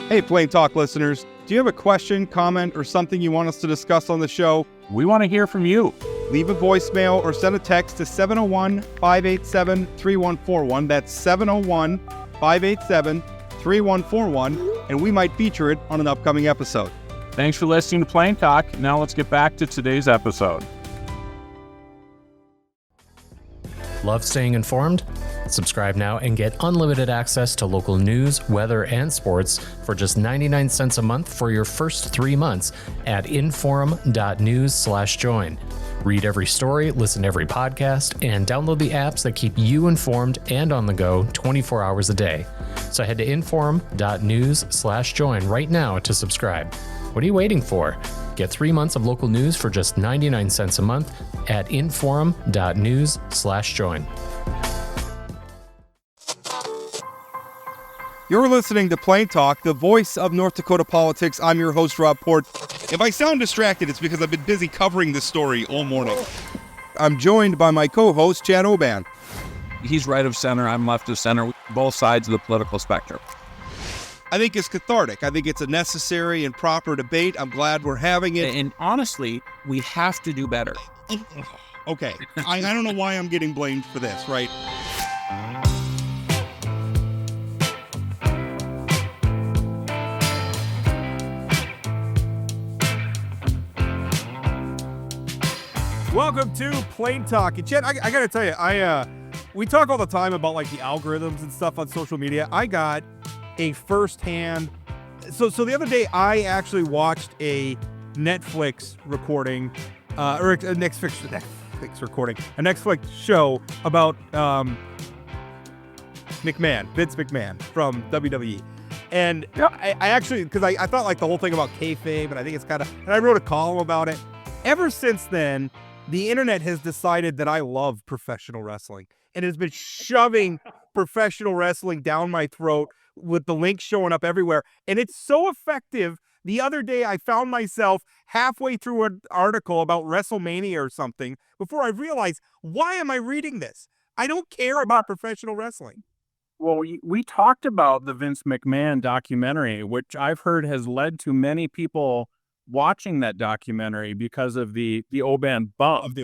Hey, Plain Talk listeners, do you have a question, comment, or something you want us to discuss on the show? We want to hear from you. Leave a voicemail or send a text to 701-587-3141. That's 701-587-3141, and we might feature it on an upcoming episode. Thanks for listening to Plain Talk. Now let's get back to today's episode. Love staying informed? Subscribe now and get unlimited access to local news, weather, and sports for just 99 cents a month for your first 3 months at inforum.news/join. Read every story, listen to every podcast, and download the apps that keep you informed and on the go 24 hours a day. So head to inforum.news/join right now to subscribe. What are you waiting for? Get 3 months of local news for just 99 cents a month at inforum.news/join. You're listening to Plain Talk, the voice of North Dakota politics. I'm your host, Rob Port. If I sound distracted, it's because I've been busy covering this story all morning. I'm joined by my co-host, Chad Oban. He's right of center, I'm left of center, both sides of the political spectrum. I think it's cathartic. I think it's a necessary and proper debate. I'm glad we're having it. And honestly, we have to do better. Okay, I don't know why I'm getting blamed for this, right? Welcome to Plain Talk. And Chad, I gotta tell you, we talk all the time about like the algorithms and stuff on social media. I got a firsthand. So the other day, I actually watched a Netflix recording, or a Netflix show about Vince McMahon from WWE. And I actually, because I thought like the whole thing about kayfabe, and I think it's kind of, and I wrote a column about it. Ever since then, the internet has decided that I love professional wrestling and has been shoving professional wrestling down my throat with the links showing up everywhere. And it's so effective. The other day, I found myself halfway through an article about WrestleMania or something before I realized, why am I reading this? I don't care about professional wrestling. Well, we talked about the Vince McMahon documentary, which I've heard has led to many people watching that documentary because of the Oban bump of the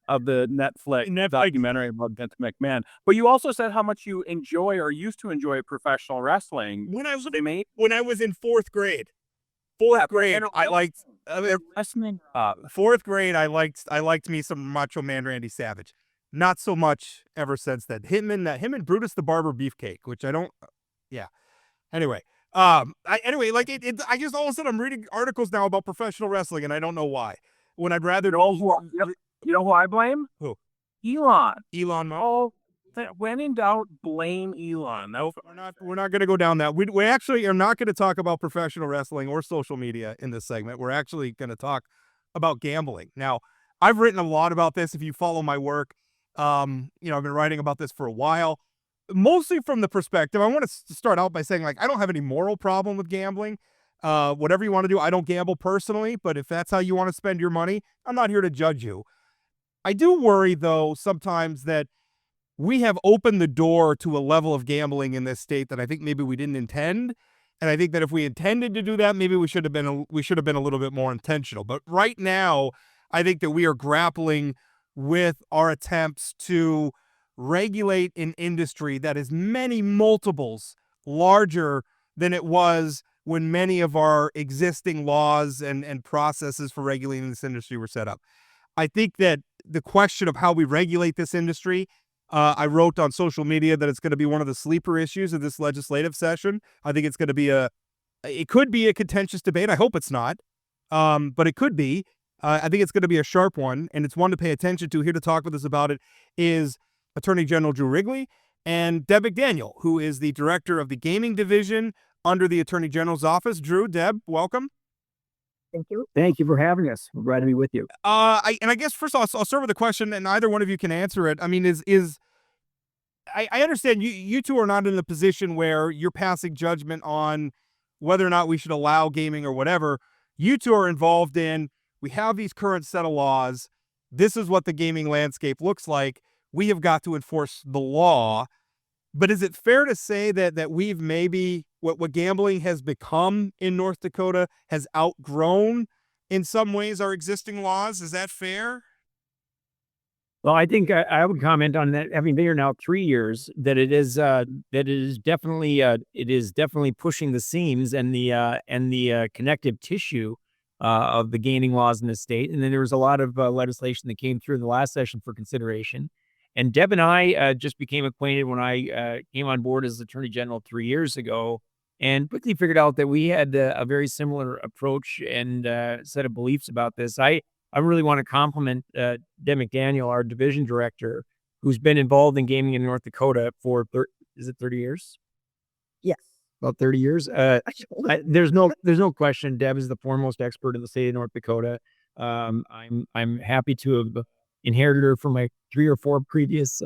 Netflix documentary about Vince McMahon. But you also said how much you enjoy or used to enjoy professional wrestling. When I was in fourth grade, I liked wrestling. Fourth grade, I liked me some Macho Man Randy Savage. Not so much ever since then. Him and Brutus the Barber Beefcake, which I don't. Yeah. Anyway. I just all of a sudden I'm reading articles now about professional wrestling and I don't know why. When I'd rather You know who I blame? Who? Elon. Oh, when in doubt, blame Elon. No, we're not going to go down that. We actually are not going to talk about professional wrestling or social media in this segment. We're actually going to talk about gambling. Now, I've written a lot about this. If you follow my work, I've been writing about this for a while. Mostly from the perspective, I want to start out by saying, like, I don't have any moral problem with gambling. Whatever you want to do, I don't gamble personally, but if that's how you want to spend your money, I'm not here to judge you. I do worry, though, sometimes that we have opened the door to a level of gambling in this state that I think maybe we didn't intend. And I think that if we intended to do that, maybe we should have been a little bit more intentional. But right now, I think that we are grappling with our attempts to regulate an industry that is many multiples larger than it was when many of our existing laws and processes for regulating this industry were set up. I think that the question of how we regulate this industry, I wrote on social media that it's going to be one of the sleeper issues of this legislative session. I think it's going to be it could be a contentious debate. I hope it's not, but it could be. I think it's going to be a sharp one, and it's one to pay attention to. Here to talk with us about it is Attorney General Drew Wrigley and Deb McDaniel, who is the director of the gaming division under the Attorney General's office. Drew, Deb, welcome. Thank you. Thank you for having us. We're glad to be with you. I guess first of all, I'll start with a question, and either one of you can answer it. I mean, I understand you two are not in a position where you're passing judgment on whether or not we should allow gaming or whatever. You two are involved in, we have these current set of laws. This is what the gaming landscape looks like. We have got to enforce the law. But is it fair to say that we've maybe what gambling has become in North Dakota has outgrown in some ways our existing laws? Is that fair? Well, I think I would comment on that, having been here now 3 years, that it is definitely pushing the seams and the connective tissue of the gaming laws in the state. And then there was a lot of legislation that came through in the last session for consideration. And Deb and I just became acquainted when I came on board as Attorney General 3 years ago, and quickly figured out that we had a very similar approach and set of beliefs about this. I really want to compliment Deb McDaniel, our division director, who's been involved in gaming in North Dakota for is it 30 years? Yes, about 30 years. There's no question. Deb is the foremost expert in the state of North Dakota. I'm happy to have inherited her from my 3 or 4 previous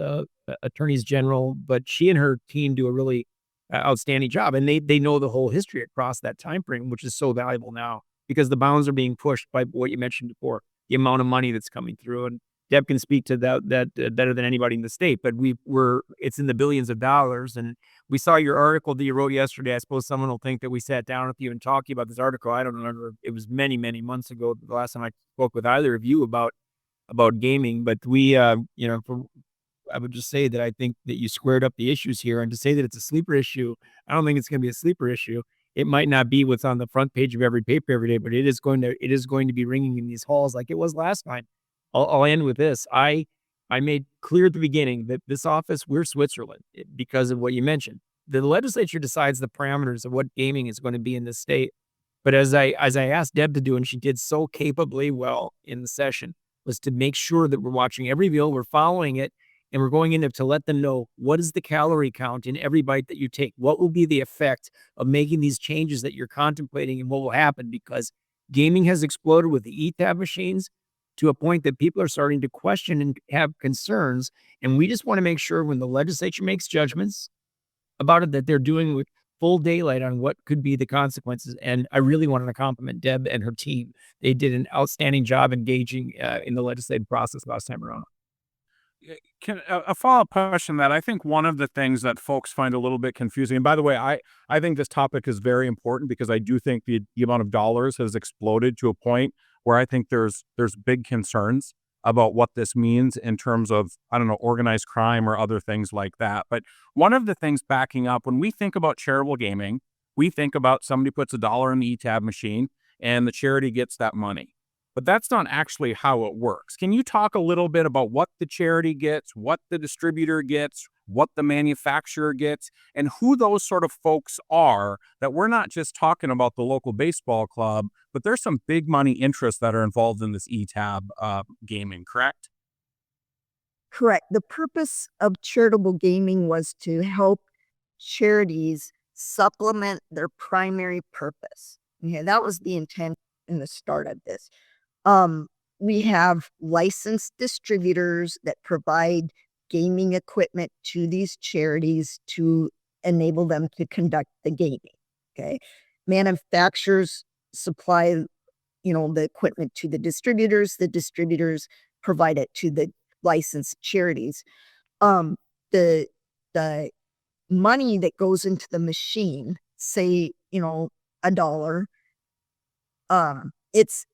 attorneys general, but she and her team do a really outstanding job, and they know the whole history across that time frame, which is so valuable now because the bounds are being pushed by what you mentioned before, the amount of money that's coming through. And Deb can speak to that better than anybody in the state, but it's in the billions of dollars. And we saw your article that you wrote yesterday. I suppose someone will think that we sat down with you and talked to you about this article. I don't remember. It was many, many months ago, the last time I spoke with either of you about gaming, but I would just say that I think that you squared up the issues here. And to say that it's a sleeper issue, I don't think it's going to be a sleeper issue. It might not be what's on the front page of every paper every day, but it is going to be ringing in these halls like it was last time. I'll end with this. I made clear at the beginning that this office, we're Switzerland because of what you mentioned. The legislature decides the parameters of what gaming is going to be in this state. But as I asked Deb to do, and she did so capably well in the session, was to make sure that we're watching every bill, we're following it, and we're going in there to let them know what is the calorie count in every bite that you take. What will be the effect of making these changes that you're contemplating, and what will happen? Because gaming has exploded with the e-tab machines to a point that people are starting to question and have concerns. And we just want to make sure when the legislature makes judgments about it, that they're doing with full daylight on what could be the consequences. And I really wanted to compliment Deb and her team. They did an outstanding job engaging in the legislative process last time around. A follow-up question that I think one of the things that folks find a little bit confusing, and by the way, I think this topic is very important because I do think the amount of dollars has exploded to a point where I think there's big concerns about what this means in terms of, I don't know, organized crime or other things like that. But one of the things backing up, when we think about charitable gaming, we think about somebody puts $1 in the e-tab machine and the charity gets that money. But that's not actually how it works. Can you talk a little bit about what the charity gets, what the distributor gets, what the manufacturer gets, and who those sort of folks are, that we're not just talking about the local baseball club, but there's some big money interests that are involved in this e-tab gaming, correct? Correct. The purpose of charitable gaming was to help charities supplement their primary purpose. Okay, that was the intent in the start of this. We have licensed distributors that provide gaming equipment to these charities to enable them to conduct the gaming. Okay. Manufacturers supply, the equipment to the distributors provide it to the licensed charities. The money that goes into the machine, say, $1, it's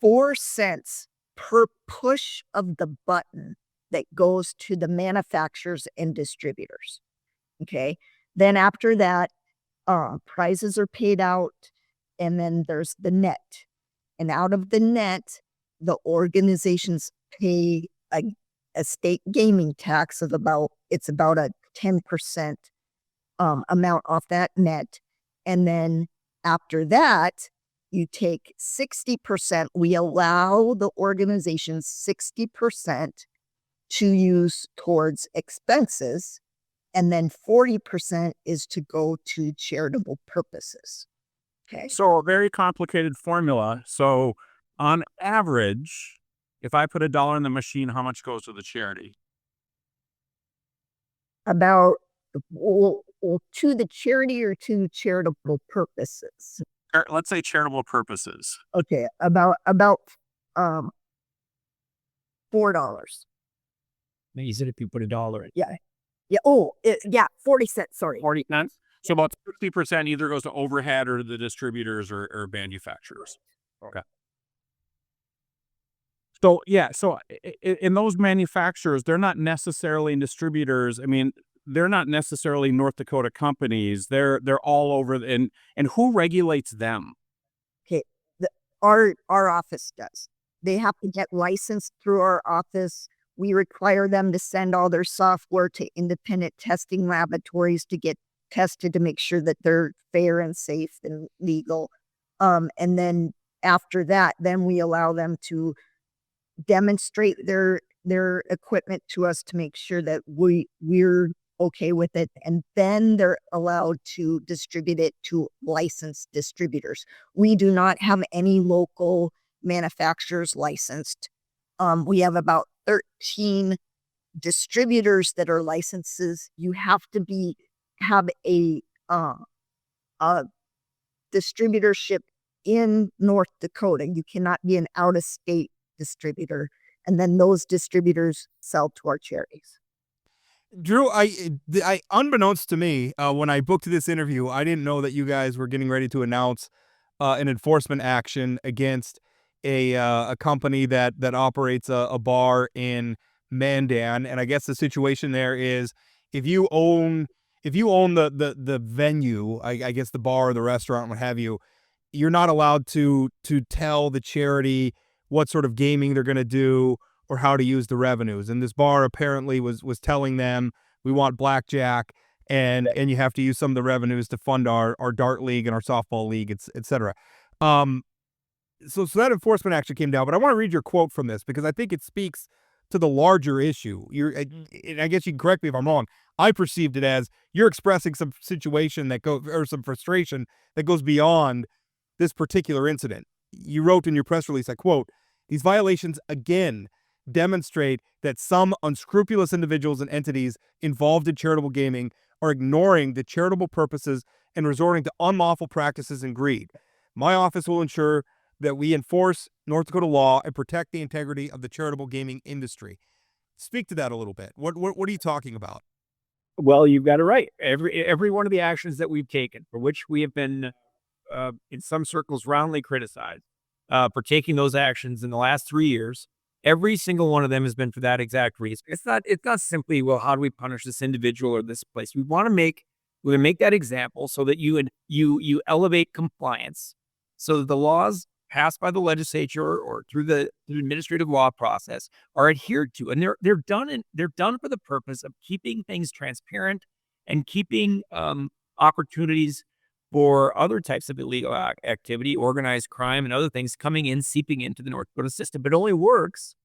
4 cents per push of the button that goes to the manufacturers and distributors. Okay. Then after that, prizes are paid out, and then there's the net. And out of the net, the organizations pay a state gaming tax of about a 10% amount off that net. And then after that, you take 60%. We allow the organizations 60% to use towards expenses, and then 40% is to go to charitable purposes. Okay. So a very complicated formula. So on average, if I put $1 in the machine, how much goes to the charity? About to the charity or to charitable purposes. Let's say charitable purposes. Okay, about $4. You said if you put $1 in. Yeah. Yeah. Oh, yeah. 40 cents. Sorry. 40 cents. So about 60% either goes to overhead or the distributors or manufacturers. Okay. So yeah, so in those manufacturers, they're not necessarily distributors. I mean, they're not necessarily North Dakota companies. They're all over, and who regulates them? Okay. Our office does. They have to get licensed through our office. We require them to send all their software to independent testing laboratories to get tested to make sure that they're fair and safe and legal. And then after that, then we allow them to demonstrate their equipment to us to make sure that we're okay with it, and then they're allowed to distribute it to licensed distributors. We do not have any local manufacturers licensed. We have about 13 distributors that are licenses. You have to have a distributorship in North Dakota. You cannot be an out-of-state distributor, and then those distributors sell to our charities. Drew, I unbeknownst to me, when I booked this interview, I didn't know that you guys were getting ready to announce an enforcement action against a company that operates a bar in Mandan. And I guess the situation there is if you own the venue, I guess the bar or the restaurant, what have you, you're not allowed to tell the charity what sort of gaming they're going to do or how to use the revenues. And this bar apparently was telling them, we want blackjack, and you have to use some of the revenues to fund our dart league and our softball league, et cetera. So that enforcement action came down, but I want to read your quote from this because I think it speaks to the larger issue. And I guess you can correct me if I'm wrong. I perceived it as you're expressing some situation or some frustration that goes beyond this particular incident. You wrote in your press release, I quote, "These violations again demonstrate that some unscrupulous individuals and entities involved in charitable gaming are ignoring the charitable purposes and resorting to unlawful practices and greed. My office will ensure that we enforce North Dakota law and protect the integrity of the charitable gaming industry." Speak to that a little bit. What are you talking about? Well, you've got it right. Every one of the actions that we've taken, for which we have been in some circles roundly criticized for taking those actions in the last 3 years, every single one of them has been for that exact reason. It's not simply, well, how do we punish this individual or this place? We want to make that example so that you elevate compliance, so that the laws passed by the legislature or through the administrative law process are adhered to, and they're done for the purpose of keeping things transparent and keeping opportunities for other types of illegal activity, organized crime, and other things coming in, seeping into the North Dakota system. But it only works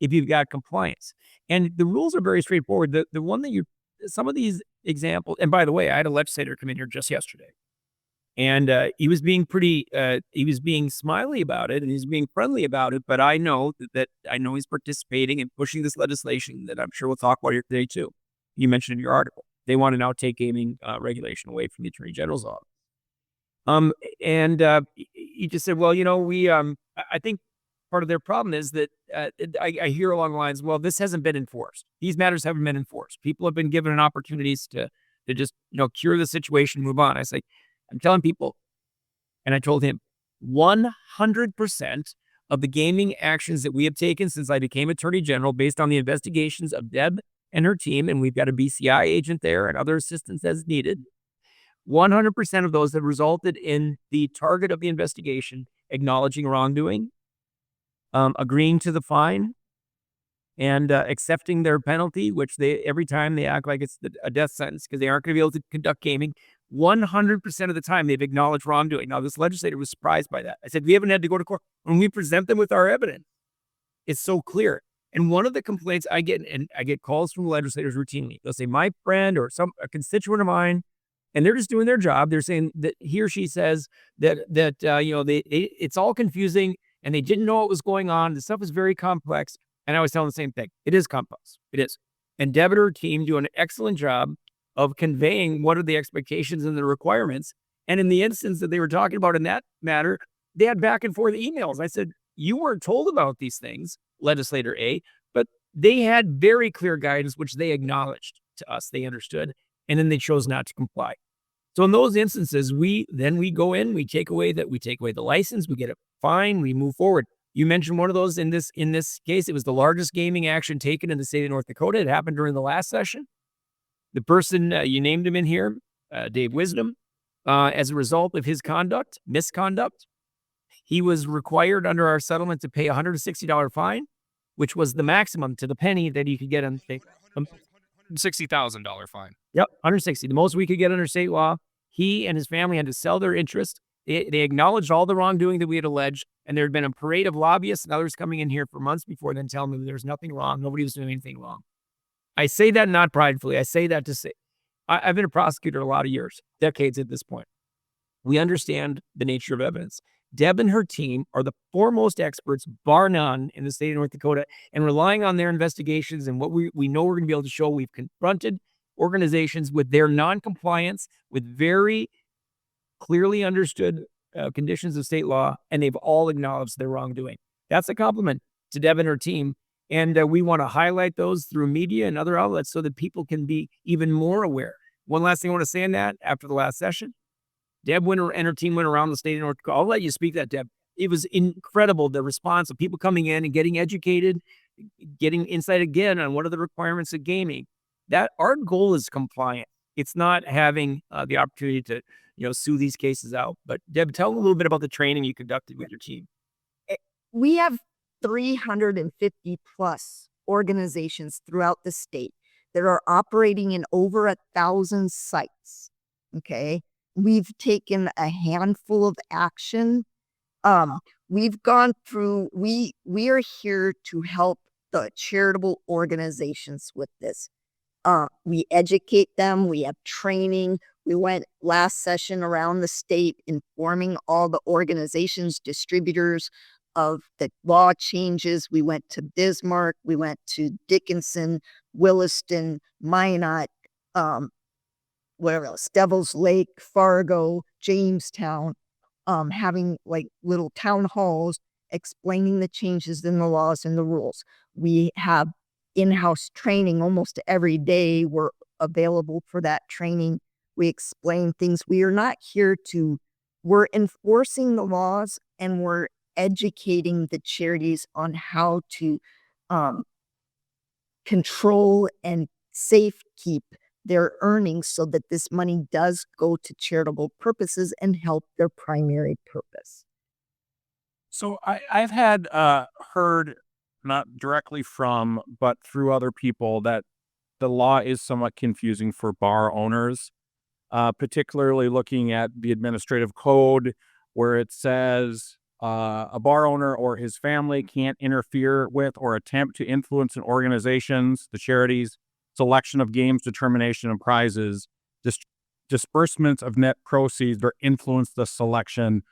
if you've got compliance. And the rules are very straightforward. The one that some of these examples, and by the way, I had a legislator come in here just yesterday, and he was being he was being smiley about it, and he's being friendly about it. But I know that he's participating and pushing this legislation that I'm sure we'll talk about here today too. You mentioned in your article, they want to now take gaming regulation away from the Attorney General's office. He just said, well, I think part of their problem is that I hear along the lines, well, this hasn't been enforced. These matters haven't been enforced. People have been given opportunities to just, cure the situation, move on. I say, I'm telling people, and I told him, 100% of the gaming actions that we have taken since I became Attorney General, based on the investigations of Deb and her team, and we've got a BCI agent there and other assistance as needed, 100% of those have resulted in the target of the investigation acknowledging wrongdoing, agreeing to the fine, and accepting their penalty, which every time they act like it's a death sentence because they aren't going to be able to conduct gaming. 100% of the time they've acknowledged wrongdoing. Now, this legislator was surprised by that. I said, we haven't had to go to court. When we present them with our evidence, it's so clear. And one of the complaints I get, and I get calls from legislators routinely, they'll say, my friend or a constituent of mine, and they're just doing their job. They're saying that he or she says that it's all confusing and they didn't know what was going on. The stuff is very complex. And I was telling the same thing. It is complex. It is. And Deb and her team do an excellent job of conveying what are the expectations and the requirements. And in the instance that they were talking about in that matter, they had back and forth emails. I said, you weren't told about these things, Legislator A, but they had very clear guidance, which they acknowledged to us. They understood, and then they chose not to comply. So in those instances, we go in, we take away the license, we get a fine, we move forward. You mentioned one of those in this case. It was the largest gaming action taken in the state of North Dakota. It happened during the last session. The person, you named him in here, Dave Wisdom, as a result of his misconduct, he was required under our settlement to pay a $160 fine, which was the maximum to the penny that you could get on state. $60,000 fine. Yep, 160, the most we could get under state law. He and his family had to sell their interest. They acknowledged all the wrongdoing that we had alleged, and there had been a parade of lobbyists and others coming in here for months before then telling me there was nothing wrong. Nobody was doing anything wrong. I say that not pridefully. I say that to say I've been a prosecutor a lot of years, decades at this point. We understand the nature of evidence. Deb and her team are the foremost experts, bar none, in the state of North Dakota, and relying on their investigations and what we know we're going to be able to show. We've confronted organizations with their non-compliance, with very clearly understood conditions of state law, and they've all acknowledged their wrongdoing. That's a compliment to Deb and her team, and we want to highlight those through media and other outlets so that people can be even more aware. One last thing I want to say on that after the last session. Deb and her team went around the state of North Dakota. I'll let you speak that, Deb. It was incredible, the response of people coming in and getting educated, getting insight again on what are the requirements of gaming. That our goal is compliant. It's not having the opportunity to sue these cases out. But Deb, tell a little bit about the training you conducted with your team. We have 350 plus organizations throughout the state that are operating in over 1,000 sites. Okay. We've taken a handful of action. We've gone through, we are here to help the charitable organizations with this. We educate them. We have training. We went last session around the state informing all the organizations, distributors of the law changes. We went to Bismarck. We went to Dickinson, Williston, Minot, where else? Devil's Lake, Fargo, Jamestown, having like little town halls explaining the changes in the laws and the rules. We have in-house training almost every day. We're available for that training. We explain things. We are not here we're enforcing the laws, and we're educating the charities on how to control and safekeep their earnings so that this money does go to charitable purposes and help their primary purpose. So I've had heard, not directly from, but through other people, that the law is somewhat confusing for bar owners, particularly looking at the administrative code where it says a bar owner or his family can't interfere with or attempt to influence an organization's, the charities, selection of games, determination of prizes, disbursements of net proceeds, or influence the selection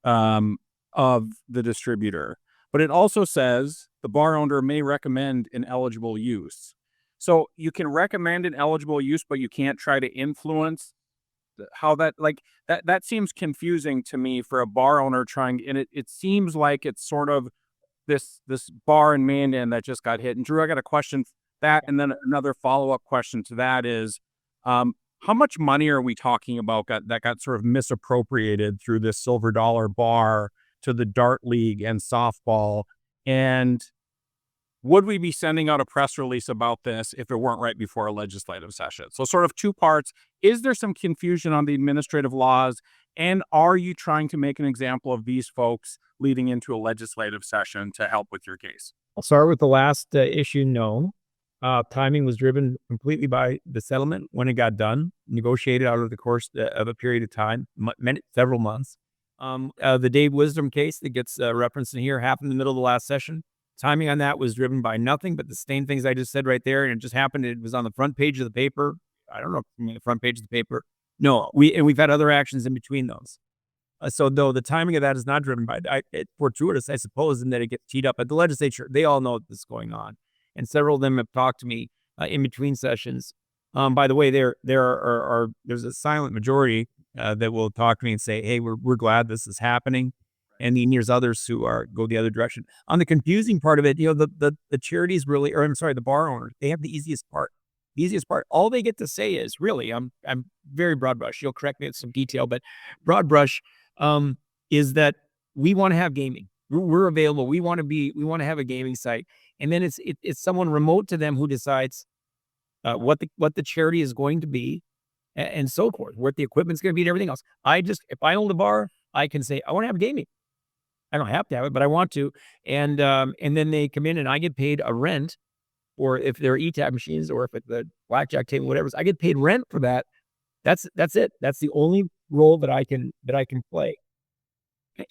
of the distributor. But it also says the bar owner may recommend an eligible use. So you can recommend an eligible use, but you can't try to influence how that seems confusing to me for a bar owner trying, and it seems like it's sort of this bar in Mandan that just got hit. And Drew, I got a question that, and then another follow-up question to that is, how much money are we talking about that got sort of misappropriated through this silver dollar bar to the dart league and softball? And would we be sending out a press release about this if it weren't right before a legislative session? So sort of two parts. Is there some confusion on the administrative laws? And are you trying to make an example of these folks leading into a legislative session to help with your case? I'll start with the last issue. No. Timing was driven completely by the settlement when it got done, negotiated out of the course of a period of time, several months. The Dave Wisdom case that gets referenced in here happened in the middle of the last session. Timing on that was driven by nothing but the same things I just said right there. And it just happened. It was on the front page of the paper. I don't know if the front page of the paper. No, we've had other actions in between those. So though the timing of that is not driven by it's fortuitous, I suppose, in that it gets teed up at the legislature. They all know this is going on. And several of them have talked to me in between sessions. By the way, there's a silent majority that will talk to me and say, "Hey, we're glad this is happening," and then there's others who go the other direction. On the confusing part of it, the charities really, or I'm sorry, the bar owners, they have the easiest part. The easiest part, all they get to say is really, I'm very broad brush. You'll correct me with some detail, but broad brush is that we want to have gaming. We're available. We want to have a gaming site. And then it's someone remote to them who decides what the charity is going to be and so forth, what the equipment's going to be and everything else. If I own the bar, I can say, I want to have gaming. I don't have to have it, but I want to. And then they come in and I get paid a rent, or if they're ETAB machines or if it's the blackjack table, whatever, I get paid rent for that. That's it. That's the only role that I can play.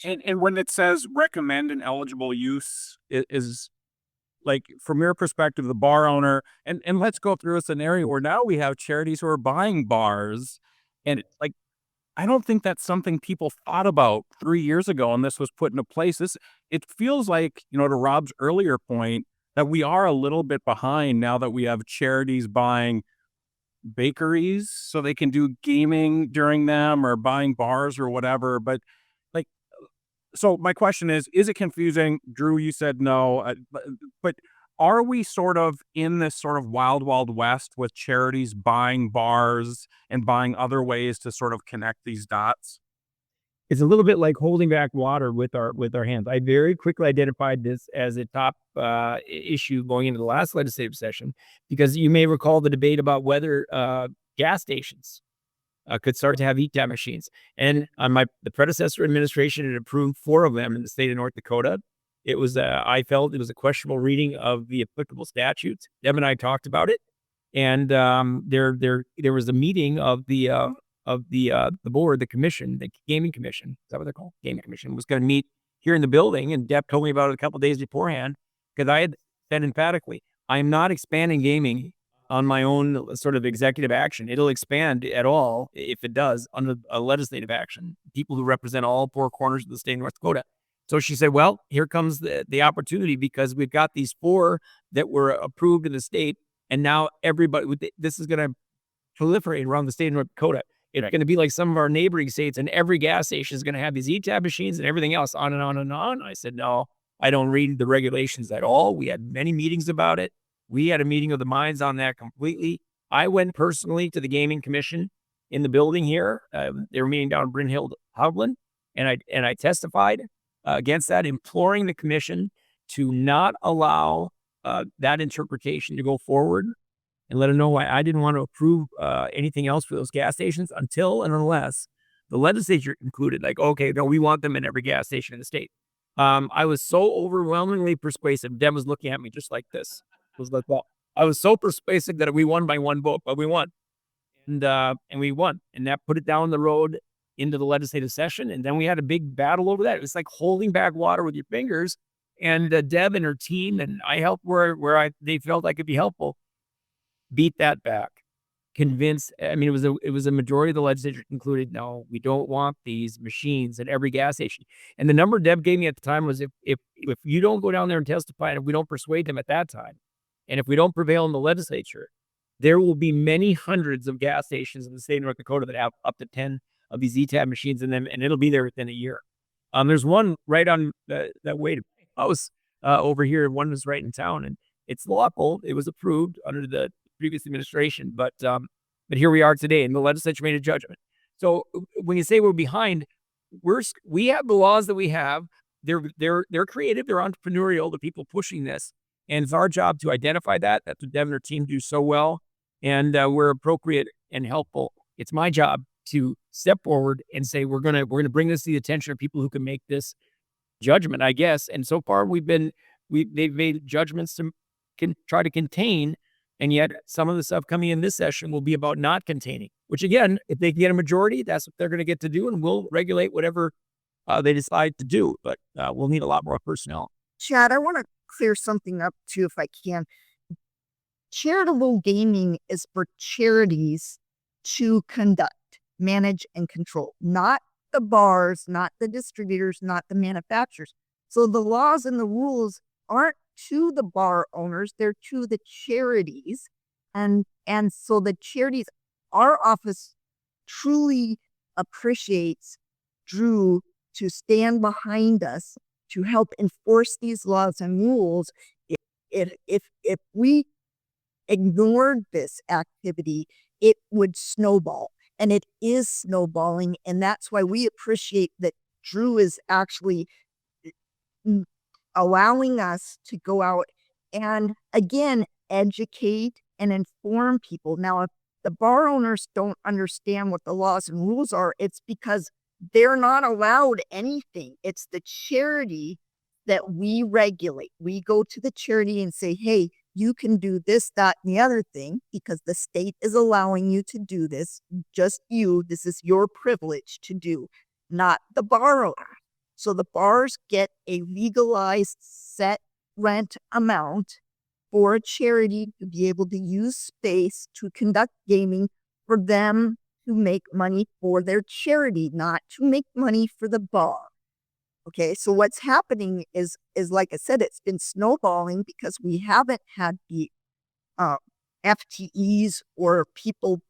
And when it says recommend an eligible use is like, from your perspective, the bar owner, and let's go through a scenario where now we have charities who are buying bars, and it's like, I don't think that's something people thought about 3 years ago, and this was put into place. It feels like, to Rob's earlier point, that we are a little bit behind now that we have charities buying bakeries so they can do gaming during them, or buying bars or whatever. But like, so my question is it confusing? Drew, you said no, but are we sort of in this sort of wild, wild west with charities buying bars and buying other ways to sort of connect these dots? It's a little bit like holding back water with our hands. I very quickly identified this as a top issue going into the last legislative session, because you may recall the debate about whether gas stations could start to have ETAB machines. And the predecessor administration had approved 4 of them in the state of North Dakota. It was I felt it was a questionable reading of the applicable statutes. Deb and I talked about it, and there was a meeting of the board, the commission, the gaming commission. Is that what they're called? Gaming commission was going to meet here in the building, and Deb told me about it a couple of days beforehand, because I had said emphatically, I am not expanding gaming on my own sort of executive action. It'll expand at all, if it does, under a legislative action. People who represent all 4 corners of the state of North Dakota. So she said, well, here comes the opportunity, because we've got these 4 that were approved in the state, and now this is going to proliferate around the state of North Dakota. It's going to be like some of our neighboring states, and every gas station is going to have these ETAB machines and everything else, on and on and on. I said, no, I don't read the regulations at all. We had many meetings about it. We had a meeting of the minds on that completely. I went personally to the gaming commission in the building here. They were meeting down in Bryn Hill, Howland, and I testified against that, imploring the commission to not allow that interpretation to go forward, and let them know why I didn't want to approve anything else for those gas stations until and unless the legislature concluded, like, okay, no, we want them in every gas station in the state. I was so overwhelmingly persuasive. Deb was looking at me just like this. It was like, well, I was so persuasive that we won by 1 vote, but we won. And we won. And that put it down the road into the legislative session. And then we had a big battle over that. It was like holding back water with your fingers. And Deb and her team, and I helped where they felt I could be helpful, beat that back. Convinced, I mean, it was a majority of the legislature concluded, no, we don't want these machines at every gas station. And the number Deb gave me at the time was, if you don't go down there and testify, and if we don't persuade them at that time, and if we don't prevail in the legislature, there will be many hundreds of gas stations in the state of North Dakota that have up to 10 of these ETAB machines in them, and it'll be there within a year. There's one right on that way to my house over here. One is right in town, and it's lawful. It was approved under the previous administration, but here we are today, and the legislature made a judgment. So when you say we're behind, we have the laws that we have. They're creative, they're entrepreneurial, the people pushing this, and it's our job to identify that. That's what Deb and her team do so well, and we're appropriate and helpful. It's my job to step forward and say we're gonna bring this to the attention of people who can make this judgment, I guess. And so far, they've made judgments to try to contain. And yet some of the stuff coming in this session will be about not containing, which again, if they get a majority, that's what they're going to get to do. And we'll regulate whatever they decide to do. But we'll need a lot more personnel. Chad, I want to clear something up too, if I can. Charitable gaming is for charities to conduct, manage, and control, not the bars, not the distributors, not the manufacturers. So the laws and the rules aren't to the bar owners, they're to the charities. And so the charities, our office truly appreciates Drew to stand behind us to help enforce these laws and rules. If we ignored this activity, it would snowball. And it is snowballing. And that's why we appreciate that Drew is actually allowing us to go out and, again, educate and inform people. Now, if the bar owners don't understand what the laws and rules are, it's because they're not allowed anything. It's the charity that we regulate. We go to the charity and say, hey, you can do this, that, and the other thing because the state is allowing you to do this. Just you. This is your privilege to do, not the bar owner. So the bars get a legalized set rent amount for a charity to be able to use space to conduct gaming for them to make money for their charity, not to make money for the bar. Okay, so what's happening is like I said, it's been snowballing because we haven't had the FTEs or people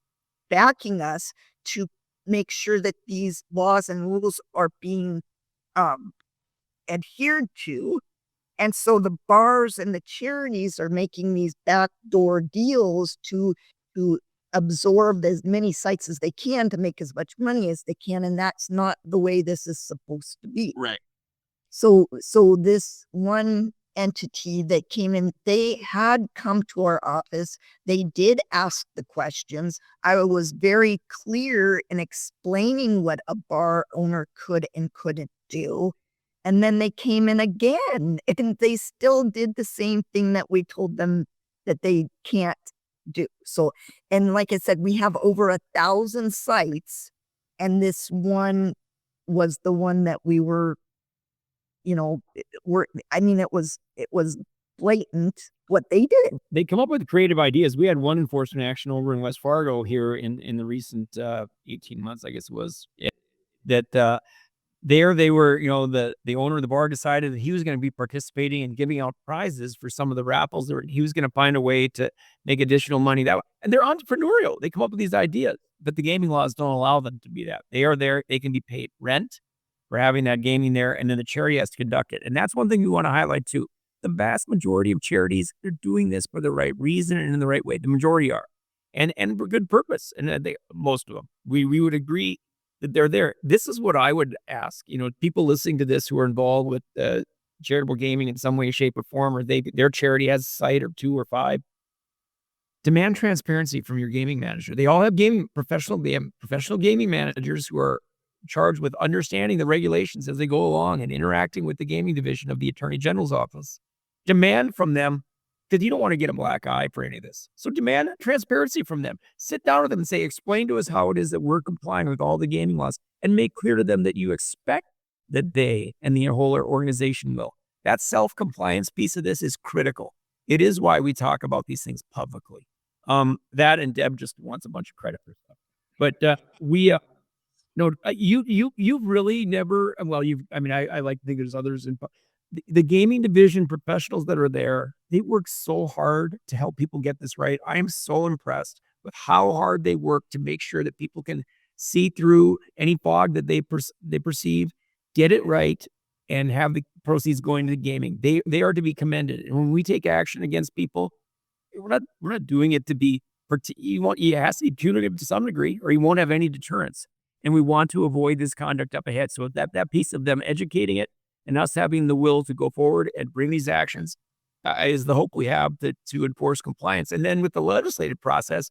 backing us to make sure that these laws and rules are being adhered to. And so the bars and the charities are making these backdoor deals to absorb as many sites as they can to make as much money as they can. And that's not the way this is supposed to be. Right. So this one entity that came in, they had come to our office. They did ask the questions. I was very clear in explaining what a bar owner could and couldn't do. And then they came in again and they still did the same thing that we told them that they can't do. So, and like I said, we have over 1,000 sites, and this one was the one that we were, it was blatant what they did. They come up with creative ideas. We had one enforcement action over in West Fargo here in the recent 18 months, I guess it was, that there they were, the owner of the bar decided that he was going to be participating and giving out prizes for some of the raffles. He was going to find a way to make additional money that way. And they're entrepreneurial. They come up with these ideas, but the gaming laws don't allow them to be that. They are there. They can be paid rent for having that gaming there, and then the charity has to conduct it. And that's one thing we want to highlight too. The vast majority of charities are doing this for the right reason and in the right way. The majority are, and for good purpose. And most of them, we would agree that they're there. This is what I would ask, people listening to this who are involved with charitable gaming in some way, shape, or form, or their charity has a site or 2 or 5. Demand transparency from your gaming manager. They all have professional gaming managers who are charged with understanding the regulations as they go along and interacting with the gaming division of the Attorney General's office. Demand from them, because you don't want to get a black eye for any of this. So demand transparency from them. Sit down with them and say, explain to us how it is that we're complying with all the gaming laws, and make clear to them that you expect that they and the whole organization will. That self-compliance piece of this is critical. It is why we talk about these things publicly. That and Deb just wants a bunch of credit for stuff. But you've really never, I like to think there's others in the gaming division professionals that are there. They work so hard to help people get this right. I am so impressed with how hard they work to make sure that people can see through any fog that they perceive, get it right, and have the proceeds going to the gaming. They are to be commended. And when we take action against people, we're not doing it to be, it has to be punitive to some degree, or you won't have any deterrence. And we want to avoid this conduct up ahead. So that piece of them educating it and us having the will to go forward and bring these actions is the hope we have to enforce compliance. And then with the legislative process,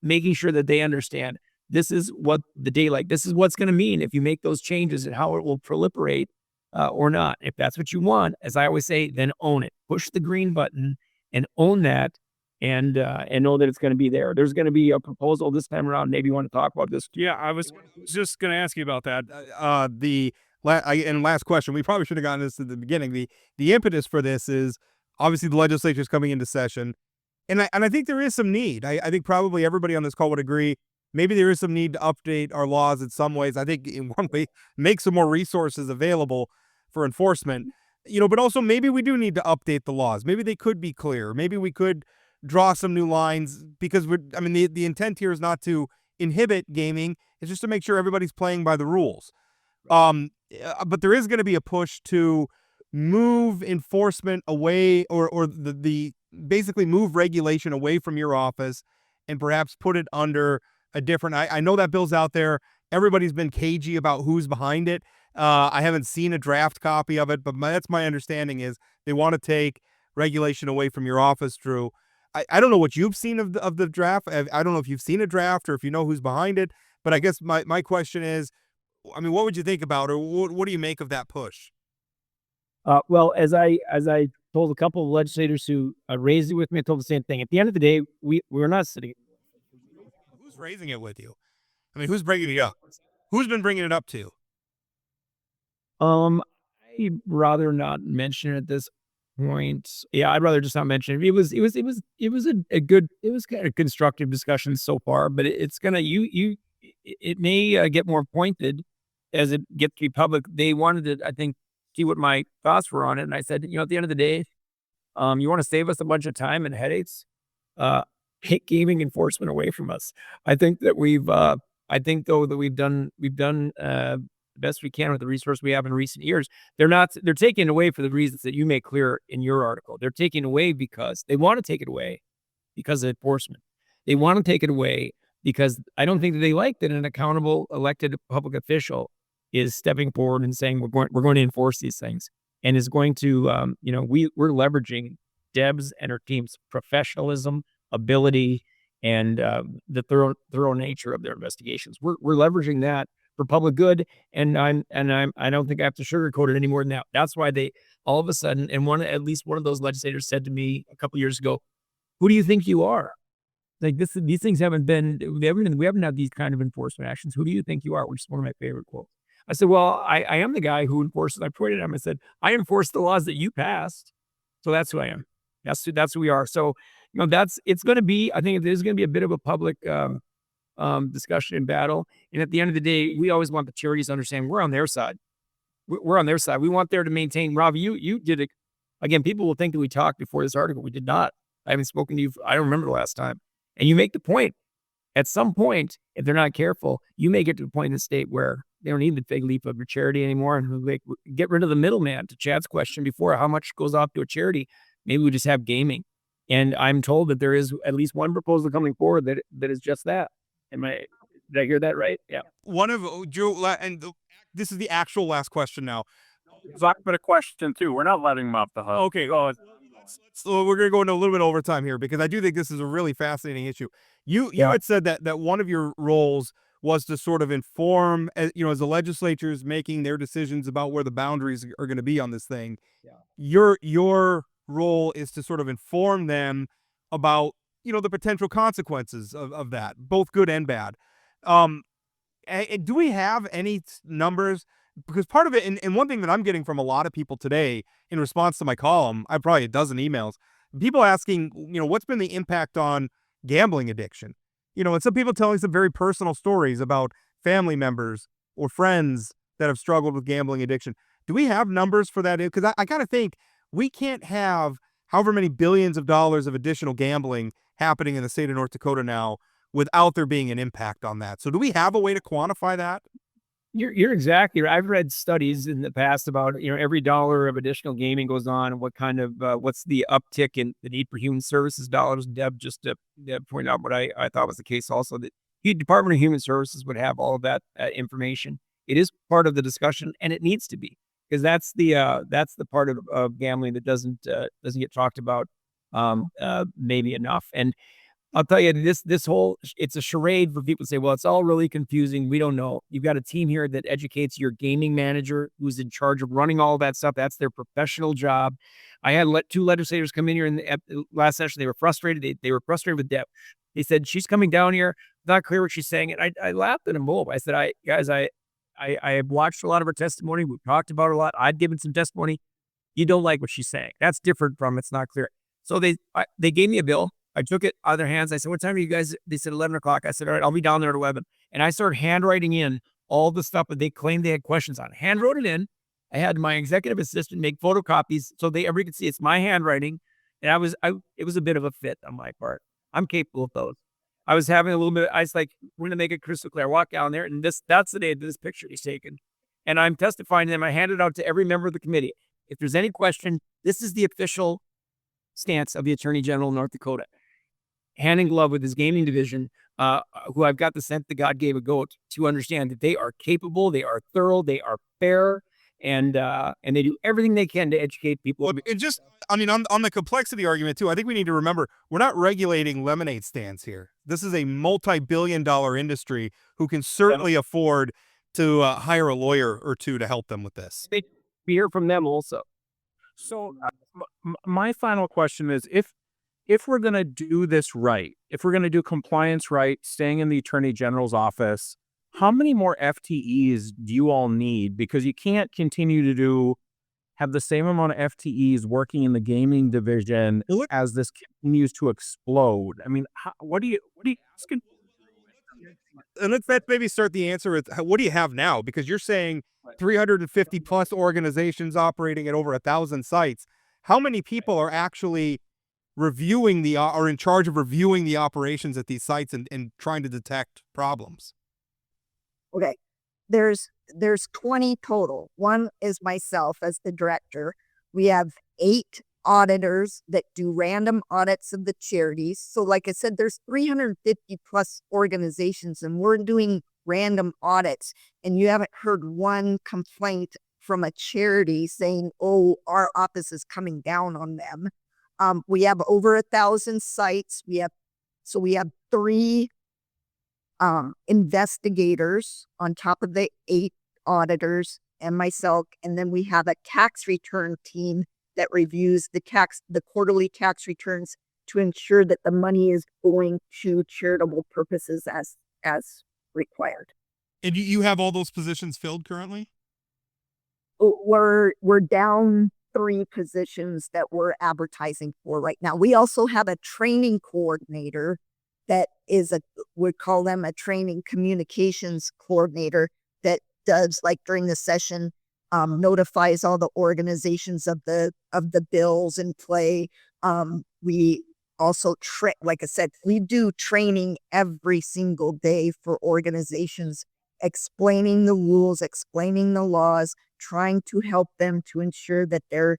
making sure that they understand this is what this is what's going to mean if you make those changes and how it will proliferate or not. If that's what you want, as I always say, then own it. Push the green button and own that. And know that it's going to be there. There's going to be a proposal this time around. Maybe you want to talk about this. Yeah, I was just going to ask you about that. And last question, we probably should have gotten this at the beginning. The impetus for this is obviously the legislature is coming into session, and I think there is some need. I think probably everybody on this call would agree. Maybe there is some need to update our laws in some ways. I think in one way, make some more resources available for enforcement. But also maybe we do need to update the laws. Maybe they could be clearer. Maybe we could draw some new lines, because the intent here is not to inhibit gaming. It's just to make sure everybody's playing by the rules. But there is going to be a push to move enforcement away, or the basically move regulation away from your office and perhaps put it under a different. I know that bill's out there. Everybody's been cagey about who's behind it. I haven't seen a draft copy of it, but that's my understanding is they want to take regulation away from your office, Drew. I don't know what you've seen of the draft. I don't know if you've seen a draft or if you know who's behind it, but I guess my question is, I mean, what would you think about, or what do you make of that push? Well, as I told a couple of legislators who raised it with me, I told the same thing. At the end of the day, we're not sitting. Who's raising it with you? I mean, who's bringing it up? Who's been bringing it up to you? I'd rather not mention it at this point. Yeah, I'd rather just not mention it. It was a good, it was kind of constructive discussion so far, but it's gonna it may get more pointed as it gets to be public. They wanted to, I think, see what my thoughts were on it, and I said, at the end of the day, you want to save us a bunch of time and headaches, take gaming enforcement away from us. I think that I think though that we've done the best we can with the resource we have in recent years. They're taking it away for the reasons that you make clear in your article. They're taking it away because they want to take it away because of enforcement. They want to take it away because I don't think that they like that an accountable elected public official is stepping forward and saying we're going to enforce these things, and is going to we're leveraging Deb's and her team's professionalism, ability, and the thorough nature of their investigations. We're leveraging that for public good, and I don't think I have to sugarcoat it any more than that. That's why they all of a sudden, and at least one of those legislators said to me a couple years ago, "Who do you think you are? Like these things haven't been we haven't had these kind of enforcement actions. Who do you think you are?" Which is one of my favorite quotes. I said, "Well, I am the guy who enforces." I pointed at him. I said, "I enforce the laws that you passed, so that's who I am. That's who we are." So it's going to be. I think there's going to be a bit of a public discussion and battle. And at the end of the day, we always want the charities to understand we're on their side. We're on their side. We want there to maintain. Rob, you did it again. People will think that we talked before this article. We did not. I haven't spoken to you. I don't remember the last time. And you make the point. At some point, if they're not careful, you may get to a point in the state where they don't need the fig leaf of your charity anymore, and get rid of the middleman. To Chad's question before, how much goes off to a charity? Maybe we just have gaming. And I'm told that there is at least one proposal coming forward that is just that. Did I hear that right? Yeah. One of Drew, and this is the actual last question now. Zach, but a question too. We're not letting him off the hook. Okay, so we're going to go into a little bit overtime here because I do think this is a really fascinating issue. You had said that one of your roles was to sort of inform, as the legislature is making their decisions about where the boundaries are going to be on this thing. Yeah. Your role is to sort of inform them about, the potential consequences of that, both good and bad. And do we have any numbers? Because part of it, and one thing that I'm getting from a lot of people today in response to my column, I have probably a dozen emails, people asking, what's been the impact on gambling addiction? And some people telling some very personal stories about family members or friends that have struggled with gambling addiction. Do we have numbers for that? Because I kind of think we can't have however many billions of dollars of additional gambling happening in the state of North Dakota now without there being an impact on that. So do we have a way to quantify that? You're exactly right. I've read studies in the past about, every dollar of additional gaming goes on, what kind of, what's the uptick in the need for human services dollars. Deb just pointed out what I thought was the case also, that the Department of Human Services would have all of that information. It is part of the discussion, and it needs to be, because that's the part of gambling that doesn't get talked about maybe enough. And I'll tell you, it's a charade for people to say, well, it's all really confusing. We don't know. You've got a team here that educates your gaming manager who's in charge of running all of that stuff. That's their professional job. I had two legislators come in here in the last session. They were frustrated. They were frustrated with Deb. They said, she's coming down here, not clear what she's saying. And I laughed at them both. I said, I have watched a lot of her testimony. We've talked about her a lot. I've given some testimony. You don't like what she's saying. That's different from it's not clear. So they gave me a bill. I took it out of their hands. I said, what time are you guys? They said 11 o'clock. I said, all right, I'll be down there at 11. And I started handwriting in all the stuff that they claimed they had questions on. Hand wrote it in. I had my executive assistant make photocopies so everybody could see it's my handwriting. And it was a bit of a fit on my part. I'm capable of those. I was having a little bit, I was like, we're going to make it crystal clear. I walk down there, and that's the day that this picture is taken. And I'm testifying to them. I hand it out to every member of the committee. If there's any question, this is the official stance of the Attorney General of North Dakota, hand in glove with his gaming division, who I've got the sense that God gave a goat to understand that they are capable, they are thorough, they are fair, and they do everything they can to educate people. Well, it just, I mean, on the complexity argument too, I think we need to remember we're not regulating lemonade stands here. This is a multi-billion-dollar industry who can certainly afford to hire a lawyer or two to help them with this. We hear from them also. So my final question is, if we're going to do this right, if we're going to do compliance right, staying in the Attorney General's office, how many more FTEs do you all need? Because you can't continue to have the same amount of FTEs working in the gaming division as this continues to explode. I mean, what are you asking? And let's maybe start the answer with what do you have now? Because you're saying 350 plus organizations operating at over 1,000 sites. How many people are actually reviewing are in charge of reviewing the operations at these sites and trying to detect problems? Okay. There's 20 total. One is myself as the director. We have 8 auditors that do random audits of the charities. So like I said, there's 350 plus organizations and we're doing random audits. And you haven't heard one complaint from a charity saying, oh, our office is coming down on them. We have over 1,000 sites. We have 3 investigators on top of the 8 auditors and myself. And then we have a tax return team that reviews the quarterly tax returns to ensure that the money is going to charitable purposes as required. And you have all those positions filled currently? We're down 3 positions that we're advertising for right now. We also have a training coordinator that is we call them a training communications coordinator that does, like during the session, notifies all the organizations of the bills in play. We also like I said, we do training every single day for organizations, explaining the rules, explaining the laws, trying to help them to ensure that they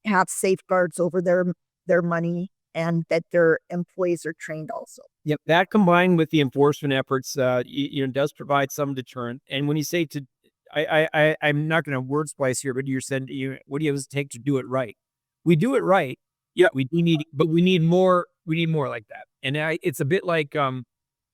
have safeguards over their money and that their employees are trained also. Yep, that combined with the enforcement efforts, does provide some deterrent. And when you say I'm not going to word splice here, but you said, what do you take to do it right? We do it right. Yeah, we need more. We need more like that. And it's a bit like the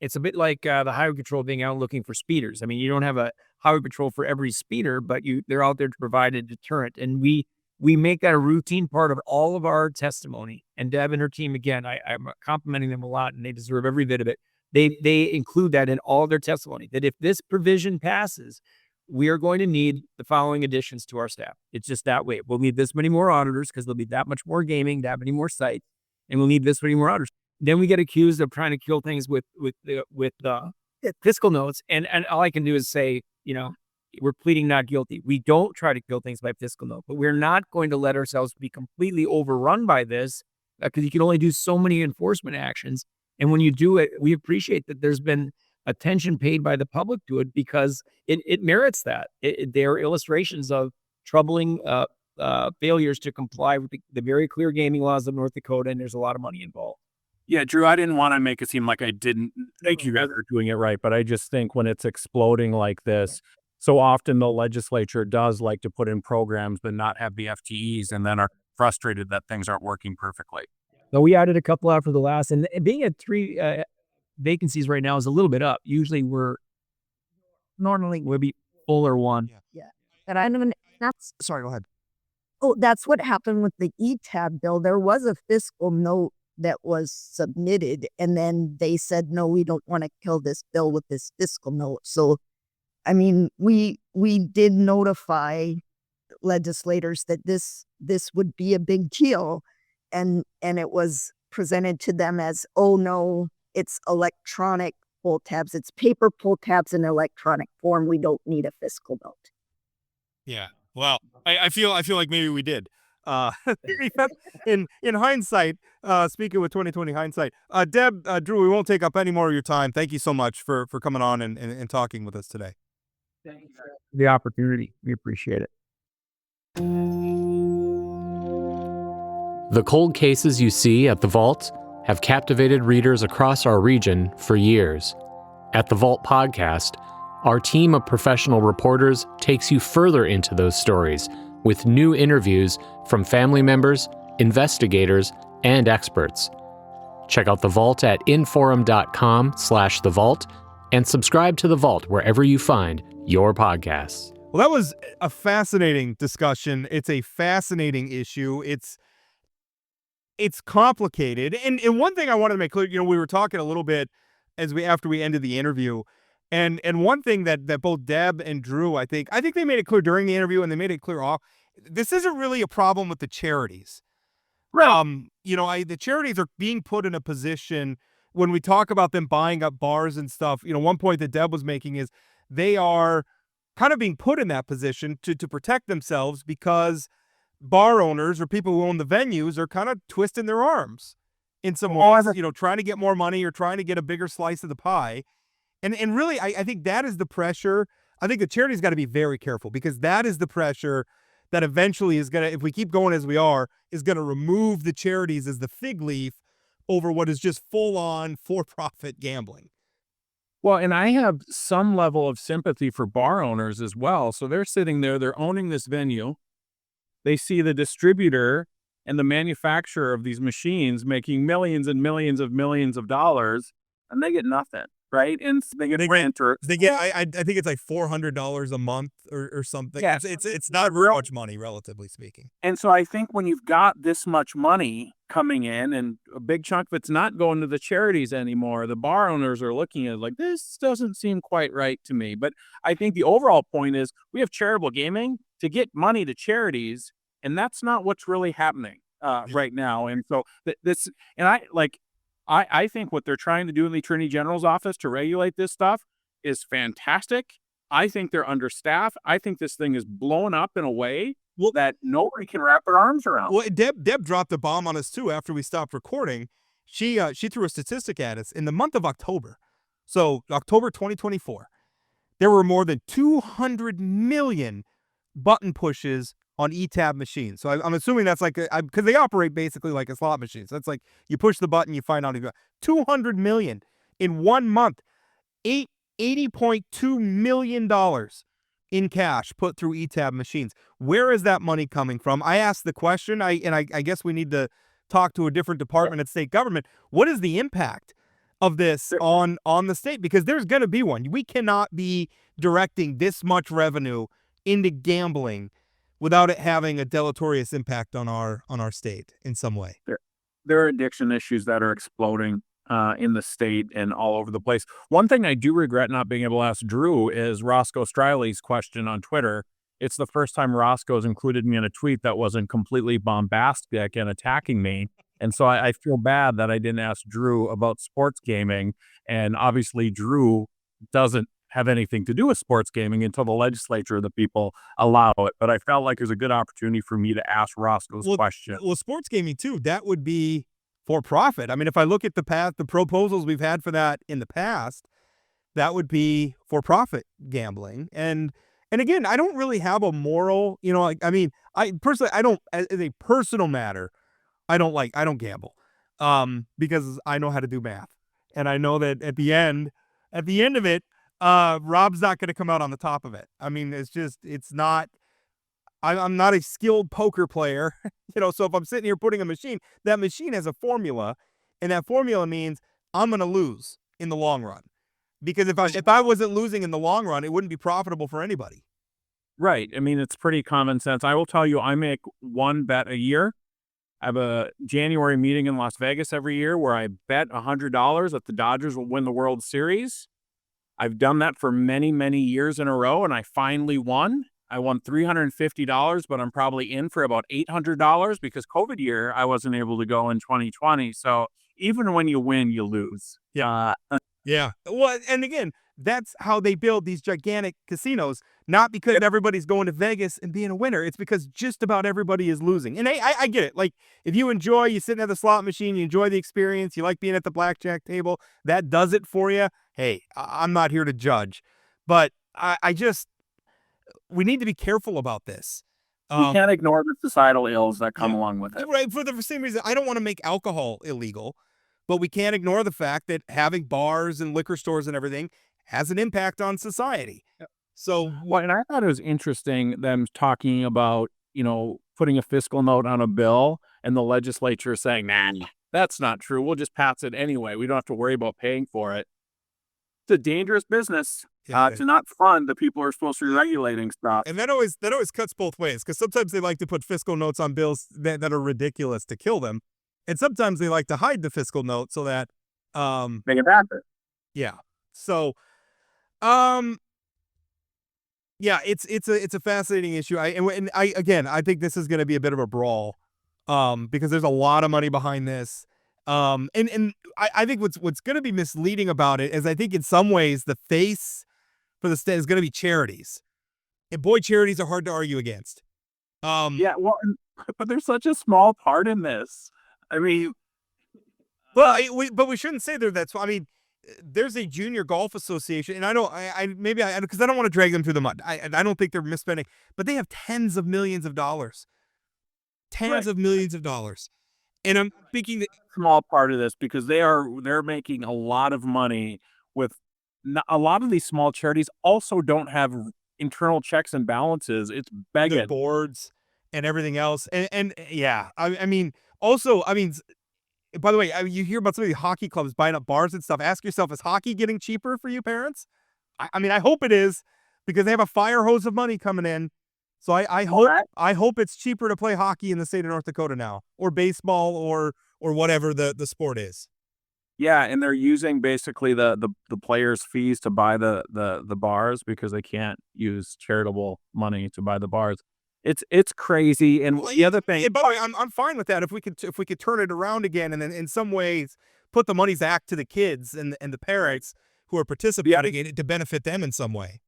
highway patrol being out looking for speeders. I mean, you don't have a highway patrol for every speeder, but they're out there to provide a deterrent. And we make that a routine part of all of our testimony. And Deb and her team, again, I'm complimenting them a lot, and they deserve every bit of it. They include that in all their testimony, that if this provision passes, we are going to need the following additions to our staff. It's just that way. We'll need this many more auditors because there'll be that much more gaming, that many more sites, and we'll need this many more auditors. Then we get accused of trying to kill things with fiscal notes, and all I can do is say, we're pleading not guilty. We don't try to kill things by fiscal note, but we're not going to let ourselves be completely overrun by this because you can only do so many enforcement actions. And when you do it, we appreciate that there's been attention paid by the public to it because it merits that. They are illustrations of troubling failures to comply with the very clear gaming laws of North Dakota, and there's a lot of money involved. Yeah, Drew, I didn't want to make it seem like I didn't think you guys are doing it right, but I just think when it's exploding like this, so often the legislature does like to put in programs but not have the FTEs and then are frustrated that things aren't working perfectly. So we added a couple after the last, and being at 3 vacancies right now is a little bit up. Usually we'll be full or 1. Yeah. And Sorry, go ahead. Oh, that's what happened with the ETAB bill. There was a fiscal note that was submitted, and then they said, no, we don't want to kill this bill with this fiscal note. So, I mean, we did notify legislators that this would be a big deal, and it was presented to them as, oh no, it's electronic pull tabs. It's paper pull tabs in electronic form. We don't need a fiscal note. Yeah. Well, I feel like maybe we did. In hindsight, speaking with 2020 hindsight, Deb, Drew, we won't take up any more of your time. Thank you so much for coming on and talking with us today. Thank you for the opportunity. We appreciate it. The cold cases you see at the Vault have captivated readers across our region for years. At the Vault podcast, our team of professional reporters takes you further into those stories with new interviews from family members, investigators, and experts. Check out The Vault at inforum.com/The Vault and subscribe to The Vault wherever you find your podcasts. Well, that was a fascinating discussion. It's a fascinating issue. It's complicated. And one thing I wanted to make clear, we were talking a little bit after we ended the interview. And one thing that both Deb and Drew, I think they made it clear during the interview, and they made it clear off. This isn't really a problem with the charities. Right. The charities are being put in a position when we talk about them buying up bars and stuff. One point that Deb was making is they are kind of being put in that position to protect themselves because bar owners or people who own the venues are kind of twisting their arms in some ways, trying to get more money or trying to get a bigger slice of the pie. And really, I think that is the pressure. I think the charity's got to be very careful because that is the pressure that eventually is going to, if we keep going as we are, is going to remove the charities as the fig leaf over what is just full-on for-profit gambling. Well, and I have some level of sympathy for bar owners as well. So they're sitting there, they're owning this venue. They see the distributor and the manufacturer of these machines making millions and millions of dollars, and they get nothing, right? And they get rent or they get. I think it's like $400 a month or something. Yeah, it's not real much money, relatively speaking. And so I think when you've got this much money coming in and a big chunk of it's not going to the charities anymore, the bar owners are looking at it like, this doesn't seem quite right to me. But I think the overall point is we have charitable gaming to get money to charities, and that's not what's really happening right now. And so I think what they're trying to do in the Attorney General's office to regulate this stuff is fantastic. I think they're understaffed. I think this thing is blown up in a way that nobody can wrap their arms around. Well, Deb dropped a bomb on us too after we stopped recording. She threw a statistic at us in the month of October. So October 2024, there were more than 200 million button pushes on ETAB machines. So I'm assuming that's like, because they operate basically like a slot machine. So that's like you push the button, you find out if you got 200 million in 1 month, $80.2 million in cash put through ETAB machines. Where is that money coming from? I asked the question, I guess we need to talk to a different department at state government. What is the impact of this on the state? Because there's going to be one. We cannot be directing this much revenue into gambling without it having a deleterious impact on our state in some way. There are addiction issues that are exploding in the state and all over the place. One thing I do regret not being able to ask Drew is Roscoe Striley's question on Twitter. It's the first time Roscoe's included me in a tweet that wasn't completely bombastic and attacking me. And so I feel bad that I didn't ask Drew about sports gaming. And obviously Drew doesn't have anything to do with sports gaming until the legislature, the people allow it. But I felt like it was a good opportunity for me to ask Roscoe's question. Well, sports gaming too, that would be for profit. I mean, if I look at the proposals we've had for that in the past, that would be for profit gambling. And again, I don't really have a moral, I personally, as a personal matter, I don't gamble because I know how to do math. And I know that at the end of it, Rob's not going to come out on the top of it. I mean, I'm not a skilled poker player, so if I'm sitting here putting that machine has a formula, and that formula means I'm going to lose in the long run. Because if I wasn't losing in the long run, it wouldn't be profitable for anybody. Right. I mean, it's pretty common sense. I will tell you, I make one bet a year. I have a January meeting in Las Vegas every year where I bet $100 that the Dodgers will win the World Series. I've done that for many, many years in a row, and I finally won. I won $350, but I'm probably in for about $800 because COVID year, I wasn't able to go in 2020. So even when you win, you lose. Yeah. Yeah. Well, and again, that's how they build these gigantic casinos, not because everybody's going to Vegas and being a winner. It's because just about everybody is losing. And I get it. Like, if you sitting at the slot machine, you enjoy the experience, you like being at the blackjack table, that does it for you. Hey, I'm not here to judge, but we need to be careful about this We can't ignore the societal ills that come along with it. Right. For the same reason, I don't want to make alcohol illegal, but we can't ignore the fact that having bars and liquor stores and everything has an impact on society. So, Well, and I thought it was interesting them talking about, putting a fiscal note on a bill and the legislature saying, nah, that's not true. We'll just pass it anyway. We don't have to worry about paying for it. It's a dangerous business to not fund the people who are supposed to be regulating stuff. and that always cuts both ways, because sometimes they like to put fiscal notes on bills that are ridiculous to kill them, and sometimes they like to hide the fiscal note so that Make it happen. yeah. So yeah, it's a fascinating issue. I think this is going to be a bit of a brawl, because there's a lot of money behind this. And I think what's going to be misleading about it is, I think in some ways the face for the state is going to be charities, and boy, charities are hard to argue against. Yeah, well, but there's such a small part in this. I mean, Well, but we shouldn't say that's. I mean, there's a junior golf association, and I don't. Because I don't want to drag them through the mud. I don't think they're misspending, but they have tens of millions of dollars, Right. of millions of dollars, and I'm thinking that small part of this because they're making a lot of money with a lot of these small charities also don't have internal checks and balances. It's the begging. boards and everything else, and yeah, I mean, also, I mean, by the way, you hear about some of these hockey clubs buying up bars and stuff. Ask yourself, is hockey getting cheaper for you parents? I mean, I hope it is, because they have a fire hose of money coming in. So I hope it's cheaper to play hockey in the state of North Dakota now, or baseball, or whatever the sport is. Yeah, and they're using basically the players' fees to buy the bars because they can't use charitable money to buy the bars. It's crazy. And Well, the other thing, and by the way, I'm fine with that if we could turn it around again, and then in some ways put the money's back to the kids and the parents who are participating in it to benefit them in some way.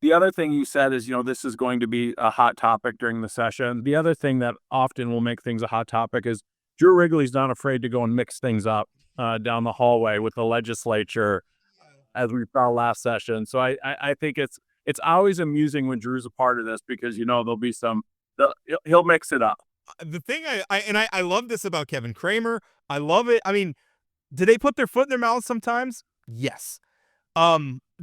the other thing you said is, this is going to be a hot topic during the session. The other thing that often will make things a hot topic is Drew Wrigley's not afraid to go and mix things up down the hallway with the legislature, as we saw last session. So I think it's always amusing when Drew's a part of this because there'll be he'll mix it up. The thing I love this about Kevin Cramer. I love it. I mean, do they put their foot in their mouth sometimes? Yes.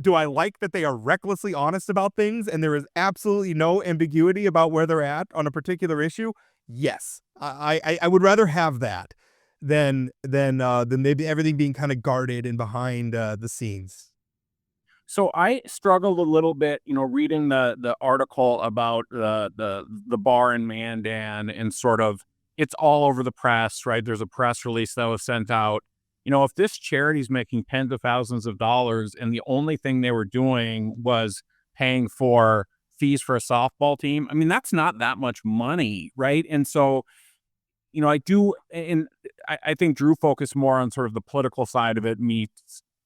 Do I like that they are recklessly honest about things and there is absolutely no ambiguity about where they're at on a particular issue? Yes. I would rather have that than maybe everything being kind of guarded and behind the scenes. So I struggled a little bit, reading the article about the bar in Mandan, and sort of it's all over the press, right? There's a press release that was sent out. If this charity's making tens of thousands of dollars and the only thing they were doing was paying for fees for a softball team, I mean, that's not that much money, right? And so, I think Drew focused more on sort of the political side of it, me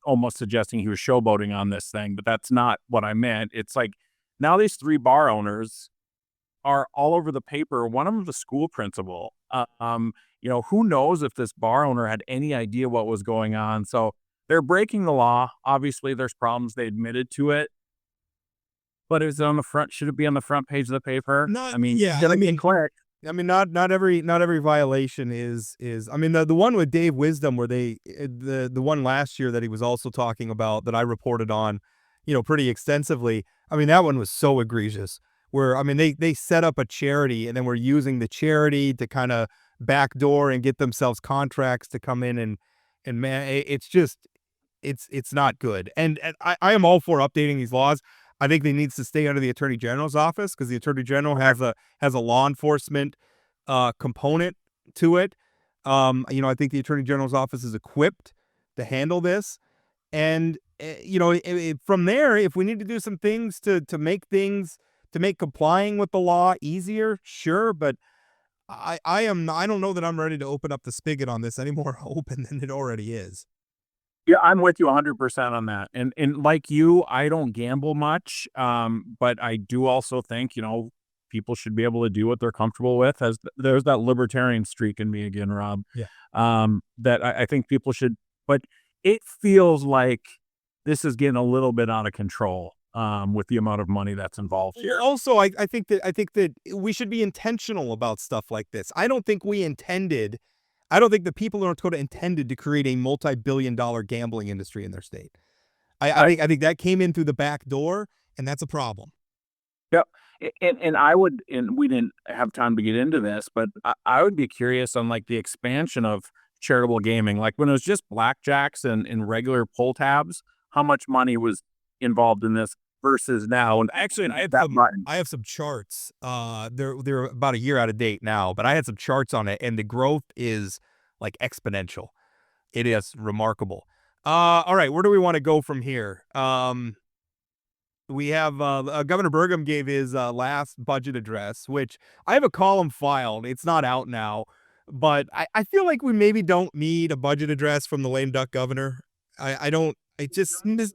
almost suggesting he was showboating on this thing, but that's not what I meant. It's like, now these 3 bar owners are all over the paper. One of them's a school principal. Who knows if this bar owner had any idea what was going on? So they're breaking the law. Obviously, there's problems. They admitted to it. But is it on the front? Should it be on the front page of the paper? Not, I mean, yeah. get I a mean, click. I mean, not every violation is. I mean, the one with Dave Wisdom, where the one last year that he was also talking about that I reported on, pretty extensively. I mean, that one was so egregious. Where, I mean, they set up a charity and then were using the charity to kind of backdoor and get themselves contracts to come in, and man, it's just it's not good. And I am all for updating these laws. I think they needs to stay under the Attorney General's office, because the Attorney General has a law enforcement component to it. I think the Attorney General's office is equipped to handle this. And from there, if we need to do some things to make complying with the law easier, sure. But I don't know that I'm ready to open up the spigot on this any more open than it already is. Yeah, I'm with you 100% on that. And like you, I don't gamble much, but I do also think, people should be able to do what they're comfortable with. As there's that libertarian streak in me again, Rob. Yeah. That I think people should, but it feels like this is getting a little bit out of control. with the amount of money that's involved here. Also, I think that we should be intentional about stuff like this. I don't think the people of North Dakota intended to create a multi-billion-dollar gambling industry in their state. I think that came in through the back door, and that's a problem. Yep. And we didn't have time to get into this, but I would be curious on like the expansion of charitable gaming, like when it was just blackjacks and regular pull tabs, how much money was involved in this versus now. And actually, I have some charts. They're about a year out of date now, but I had some charts on it, and the growth is like exponential. It is remarkable. All right, where do we want to go from here? We have Governor Burgum gave his last budget address, which I have a column filed. It's not out now, but I feel like we maybe don't need a budget address from the lame duck governor. I don't. I just in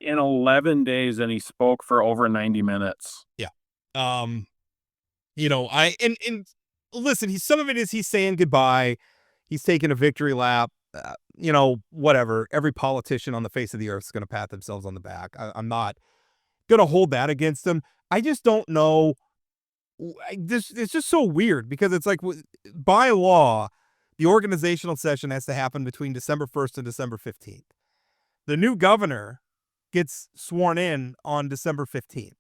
11 days, and he spoke for over 90 minutes. Yeah. And listen, some of it is he's saying goodbye. He's taking a victory lap. Whatever. Every politician on the face of the earth is going to pat themselves on the back. I'm not going to hold that against him. I just don't know. It's just so weird because it's like by law, the organizational session has to happen between December 1st and December 15th. The new governor gets sworn in on December 15th.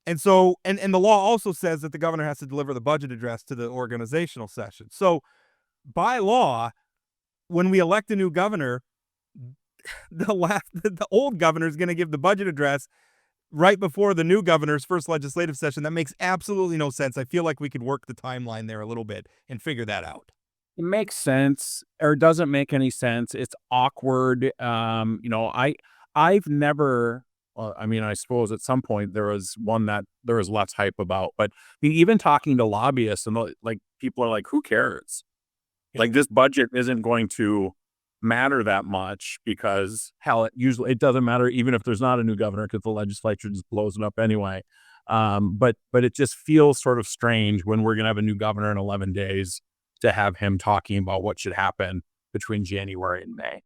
And so, and the law also says that the governor has to deliver the budget address to the organizational session. So by law, when we elect a new governor, the old governor is going to give the budget address right before the new governor's first legislative session. That makes absolutely no sense. I feel like we could work the timeline there a little bit and figure that out. It makes sense or doesn't make any sense. It's awkward. I've never, well, I mean, I suppose at some point there was one that there was less hype about, but even talking to lobbyists and like people are like, who cares? Like this budget isn't going to matter that much because hell, it doesn't matter even if there's not a new governor because the legislature just blows it up anyway. But it just feels sort of strange when we're going to have a new governor in 11 days to have him talking about what should happen between January and May.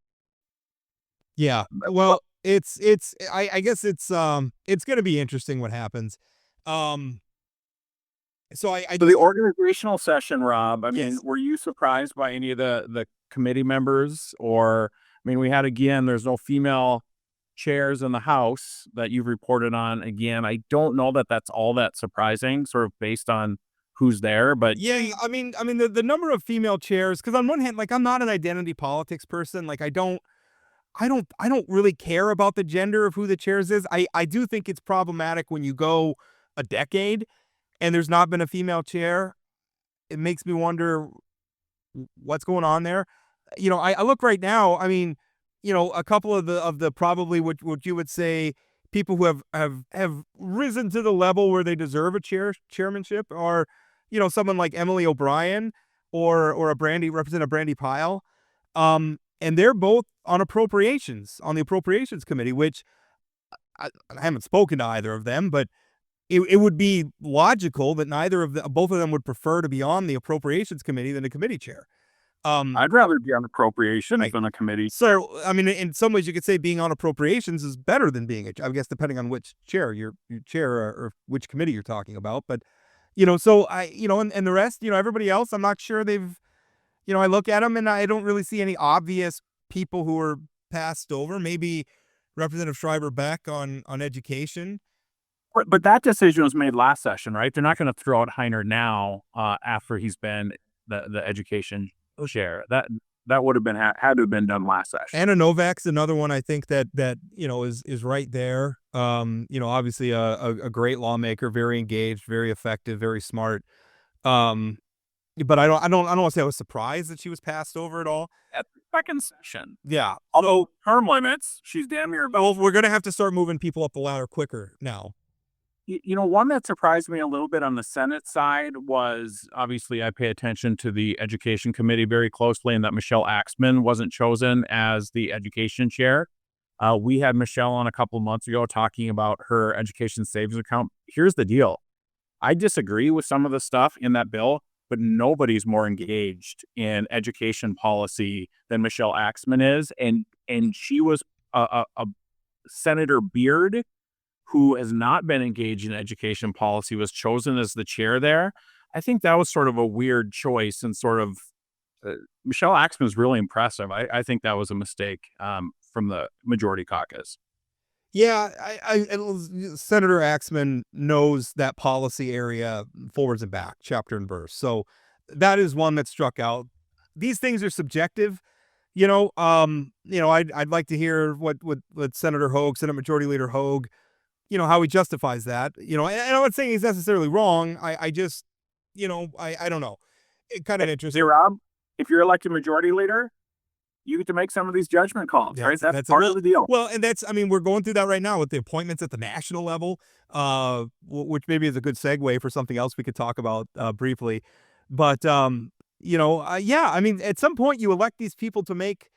Yeah. Well, I guess it's going to be interesting what happens. So the organizational session, Rob, I mean, Yes. were you surprised by any of the committee members? Or, I mean, we had, again, there's no female chairs in the House that you've reported on. Again, I don't know that that's all that surprising, sort of based on who's there, but yeah, I mean, the number of female chairs, because on one hand, like I'm not an identity politics person. Like I don't really care about the gender of who the chairs is. I do think it's problematic when you go a decade and there's not been a female chair. It makes me wonder what's going on there. I look right now, I mean, a couple of the probably what you would say people who have risen to the level where they deserve a chairmanship are, someone like Emily O'Brien or Representative Brandy Pyle. And they're both on appropriations, on the appropriations committee, which I haven't spoken to either of them, but it would be logical that both of them would prefer to be on the appropriations committee than a committee chair. I'd rather be on appropriations than a committee. So, I mean, in some ways you could say being on appropriations is better than being I guess, depending on which chair your chair or which committee you're talking about. But, so and the rest, everybody else, I'm not sure they've, I look at them and I don't really see any obvious people who are passed over. Maybe Representative Schreiber-Beck on education. But that decision was made last session, right? They're not going to throw out Heiner now after he's been the education chair. That would have been had to have been done last session. Anna Novak's another one I think that is right there. Obviously a great lawmaker, very engaged, very effective, very smart. But I don't want to say I was surprised that she was passed over at all. At the second session. Yeah. Although term limits, she's damn near. Well, we're going to have to start moving people up the ladder quicker now. One that surprised me a little bit on the Senate side was, obviously, I pay attention to the Education Committee very closely, and that Michelle Axman wasn't chosen as the education chair. We had Michelle on a couple of months ago talking about her education savings account. Here's the deal. I disagree with some of the stuff in that bill, but nobody's more engaged in education policy than Michelle Axman is. And she was a Senator Beard who has not been engaged in education policy, was chosen as the chair there. I think that was sort of a weird choice, and sort of Michelle Axman is really impressive. I think that was a mistake from the majority caucus. Yeah, Senator Axman knows that policy area forwards and back, chapter and verse. So that is one that struck out. These things are subjective. I'd like to hear what Senator Hogue, Senate Majority Leader Hogue, how he justifies that. And I'm not saying he's necessarily wrong. I just, I don't know. It kind of interesting. Hey, Rob, if you're elected majority leader, you get to make some of these judgment calls, right? That's part of the deal. Well, and we're going through that right now with the appointments at the national level, which maybe is a good segue for something else we could talk about briefly. But, at some point you elect these people to make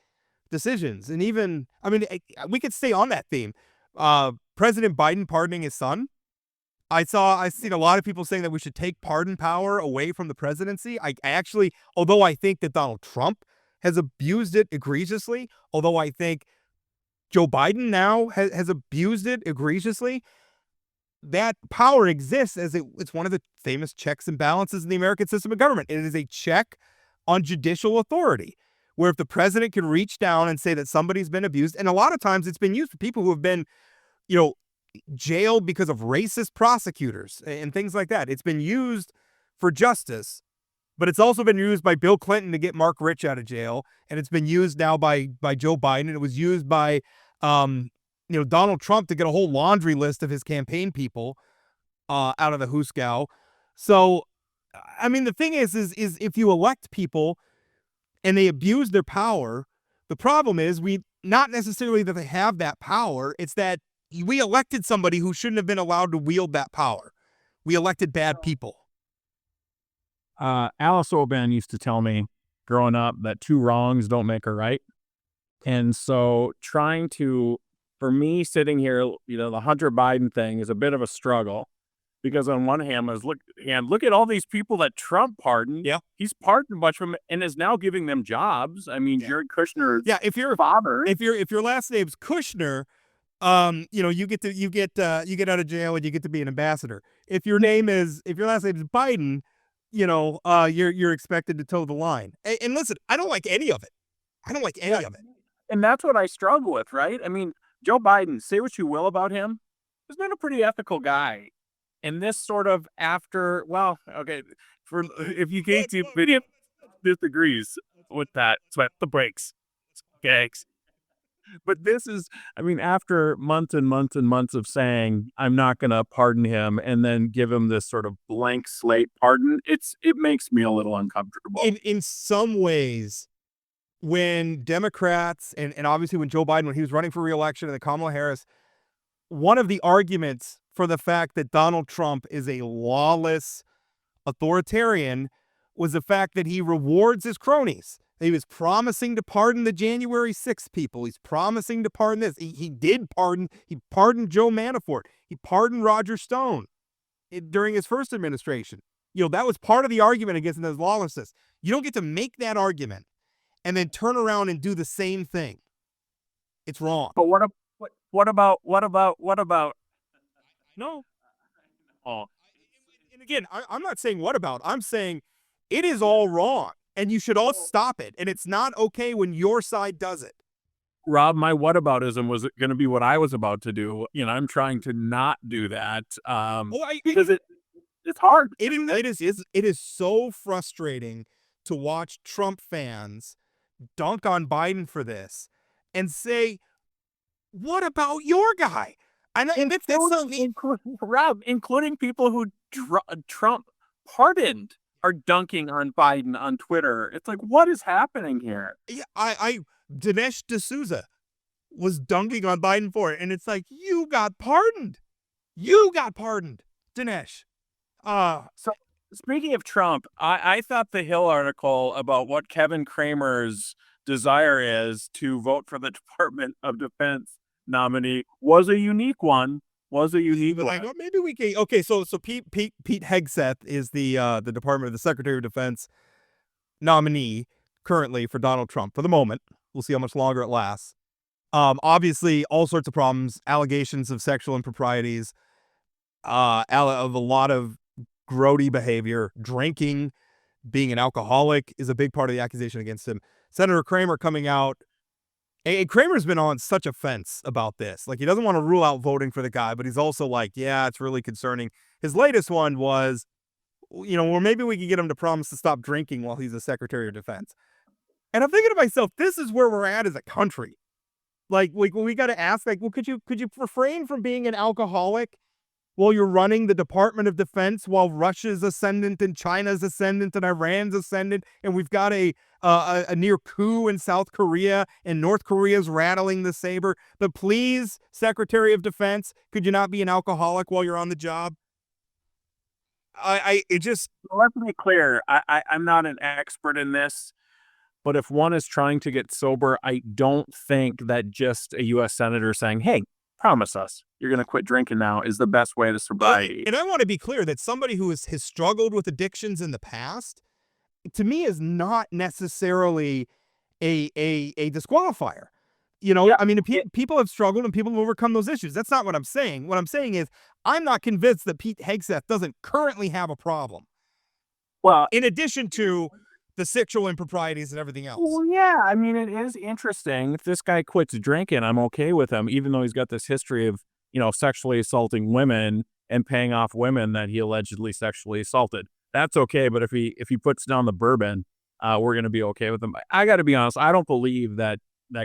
decisions. And even, we could stay on that theme. President Biden pardoning his son. I've seen a lot of people saying that we should take pardon power away from the presidency. I actually, although I think that Donald Trump has abused it egregiously, although I think Joe Biden now has abused it egregiously, that power exists as it's one of the famous checks and balances in the American system of government. It is a check on judicial authority, where if the president can reach down and say that somebody's been abused, and a lot of times it's been used for people who have been, jailed because of racist prosecutors and things like that. It's been used for justice. But it's also been used by Bill Clinton to get Mark Rich out of jail, and it's been used now by Joe Biden, and it was used by Donald Trump to get a whole laundry list of his campaign people out of the hoosegow. So, the thing is if you elect people and they abuse their power, the problem is not necessarily that they have that power, it's that we elected somebody who shouldn't have been allowed to wield that power. We elected bad people. Alice Oban used to tell me growing up that 2 wrongs don't make a right. And so for me sitting here, the Hunter Biden thing is a bit of a struggle, because on one hand look at all these people that Trump pardoned. Yeah. He's pardoned a bunch of them and is now giving them jobs. Jared Kushner. Yeah. If you're father, if your last name's Kushner, you get out of jail and you get to be an ambassador. If your last name is Biden, you're expected to toe the line. And listen, I don't like any of it. And that's what I struggle with, right? Joe Biden, say what you will about him, has been a pretty ethical guy. And this sort of if you can't see video disagrees with that, sweat the brakes. Okay. But this is, after months and months and months of saying, I'm not going to pardon him, and then give him this sort of blank slate pardon, it makes me a little uncomfortable. In some ways, when Democrats, and obviously when Joe Biden, when he was running for re-election, and then Kamala Harris, one of the arguments for the fact that Donald Trump is a lawless authoritarian was the fact that he rewards his cronies. He was promising to pardon the January 6th people. He's promising to pardon this. He did pardon. He pardoned Joe Manafort. He pardoned Roger Stone during his first administration. That was part of the argument against his lawlessness. You don't get to make that argument and then turn around and do the same thing. It's wrong. But what about? No. Oh. And again, I'm not saying what about. I'm saying it is all wrong. And you should all stop it. And it's not okay when your side does it. Rob, my whataboutism was going to be what I was about to do. I'm trying to not do that because it's hard. It is so frustrating to watch Trump fans dunk on Biden for this and say, what about your guy? And Rob, including people who Trump pardoned, are dunking on Biden on Twitter. It's like, what is happening here? Yeah, Dinesh D'Souza was dunking on Biden for it, and it's like, you got pardoned, Dinesh. So speaking of Trump, I thought the Hill article about what Kevin Cramer's desire is to vote for the Department of Defense nominee was a unique one. Maybe we can. Okay, so Pete Hegseth is the Department of the Secretary of Defense nominee currently for Donald Trump for the moment. We'll see how much longer it lasts. Obviously, all sorts of problems, allegations of sexual improprieties, of a lot of grody behavior, drinking, being an alcoholic is a big part of the accusation against him. Senator Cramer coming out. And Cramer's been on such a fence about this. Like, he doesn't want to rule out voting for the guy, but he's also like, yeah, it's really concerning. His latest one was, well, maybe we could get him to promise to stop drinking while he's a Secretary of Defense. And I'm thinking to myself, this is where we're at as a country. Like, we got to ask, like, well, could you refrain from being an alcoholic while you're running the Department of Defense, while Russia's ascendant and China's ascendant and Iran's ascendant, and we've got a near coup in South Korea, and North Korea's rattling the saber. But please, Secretary of Defense, could you not be an alcoholic while you're on the job? Let's be clear. I'm not an expert in this, but if one is trying to get sober, I don't think that just a U.S. senator saying, hey, promise us you're going to quit drinking now is the best way to survive. And I want to be clear that somebody who has struggled with addictions in the past, to me, is not necessarily a disqualifier. Yeah. I mean, people have struggled and people have overcome those issues. That's not what I'm saying. What I'm saying is I'm not convinced that Pete Hegseth doesn't currently have a problem. Well, in addition to the sexual improprieties and everything else. Well, yeah. I mean, it is interesting. If this guy quits drinking, I'm okay with him, even though he's got this history of, sexually assaulting women and paying off women that he allegedly sexually assaulted. That's okay. But if he puts down the bourbon, we're going to be okay with him. I got to be honest. I don't believe that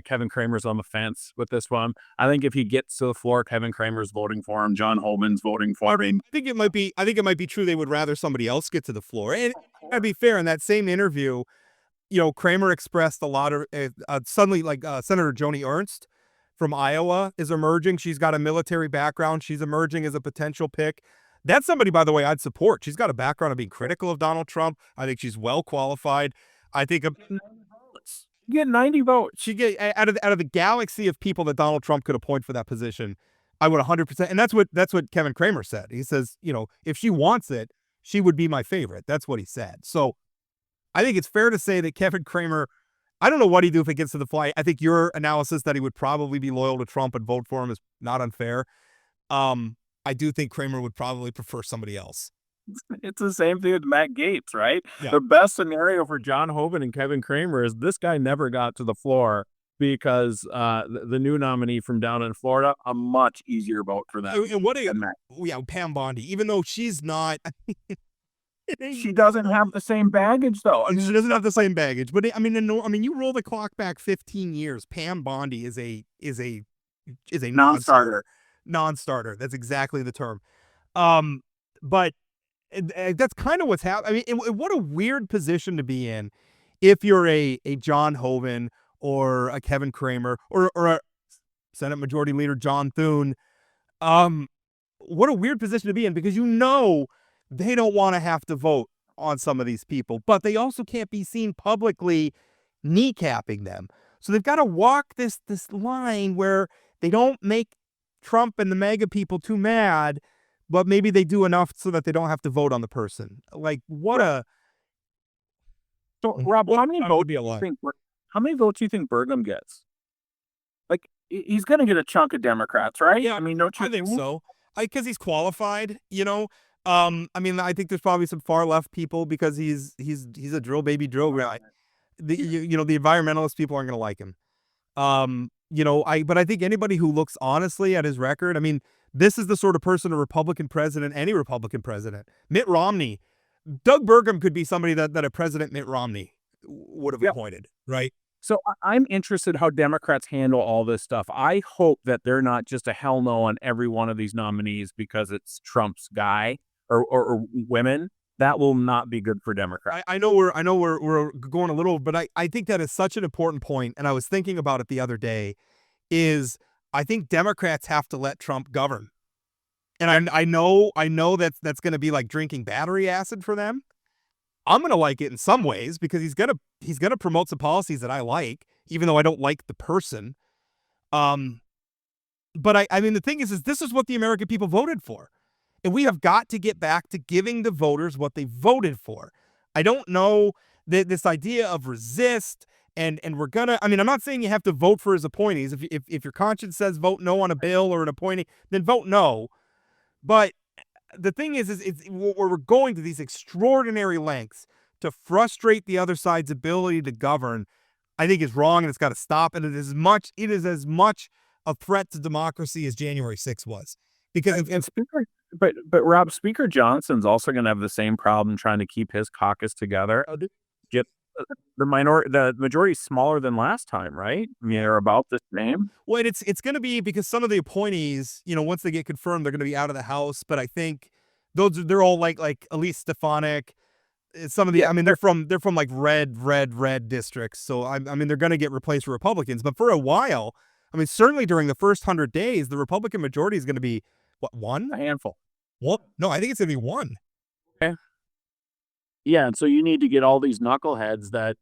Kevin Cramer's on the fence with this one. I think if he gets to the floor, Kevin Cramer's voting for him. John Hoban's voting for him. I think it might be true they would rather somebody else get to the floor. And to be fair, in that same interview, Cramer expressed a lot of suddenly, like, Senator Joni Ernst from Iowa is emerging. She's got a military background. She's emerging as a potential pick. That's somebody, by the way, I'd support. She's got a background of being critical of Donald Trump. I think she's well qualified. I think get 90 votes. She get out of the galaxy of people that Donald Trump could appoint for that position. I would 100%. And that's what Kevin Cramer said. He says, if she wants it, she would be my favorite. That's what he said. So I think it's fair to say that Kevin Cramer, I don't know what he'd do if it gets to the fly. I think your analysis that he would probably be loyal to Trump and vote for him is not unfair. I do think Cramer would probably prefer somebody else. It's the same thing with Matt Gaetz, right? Yeah. The best scenario for John Hoban and Kevin Cramer is this guy never got to the floor because the new nominee from down in Florida, a much easier vote for them. And Pam Bondi, even though she's not. She doesn't have the same baggage, though. She doesn't have the same baggage, but you roll the clock back 15 years. Pam Bondi is a non-starter. Non-starter. That's exactly the term. But that's kind of what's happening. I mean, what a weird position to be in if you're a John Hoban or a Kevin Cramer or a Senate Majority Leader John Thune. What a weird position to be in, because they don't want to have to vote on some of these people, but they also can't be seen publicly kneecapping them. So they've got to walk this line where they don't make Trump and the MAGA people too mad, but maybe they do enough so that they don't have to vote on the person. Like, what a... So, Rob, how many votes do you think Burgum gets? Like, he's going to get a chunk of Democrats, right? Yeah, I mean, I think so. Because he's qualified, I mean, I think there's probably some far left people because he's a drill guy. The environmentalist people aren't going to like him. But I think anybody who looks honestly at his record, I mean, this is the sort of person any Republican president, Mitt Romney, Doug Burgum could be somebody that a President Mitt Romney would have appointed, right? So I'm interested how Democrats handle all this stuff. I hope that they're not just a hell no on every one of these nominees because it's Trump's guy or women. That will not be good for Democrats. I know we're going a little, but I think that is such an important point, and I was thinking about it the other day, is I think Democrats have to let Trump govern. And I know that's going to be like drinking battery acid for them. I'm going to like it in some ways because he's going to promote some policies that I like, even though I don't like the person. But I mean, the thing is this is what the American people voted for. And we have got to get back to giving the voters what they voted for. I don't know that this idea of resist And we're gonna, I mean, I'm not saying you have to vote for his appointees. If your conscience says vote no on a bill or an appointee, then vote no. But the thing is we're going to these extraordinary lengths to frustrate the other side's ability to govern, I think is wrong, and it's got to stop. And it is as much a threat to democracy as January 6th was. Because And Speaker, but Rob, Speaker Johnson's also going to have the same problem trying to keep his caucus together. Get the majority smaller than last time, right? I mean, they're about the same. well, it's going to be because some of the appointees, once they get confirmed, they're going to be out of the House. But I think they're all like Elise Stefanik. Some of the, I mean, they're from like red districts. So I mean, they're going to get replaced with Republicans. But for a while, I mean, certainly during the first 100 days, the Republican majority is going to be what, one? A handful. Well, no, I think it's going to be one. Yeah, and so you need to get all these knuckleheads that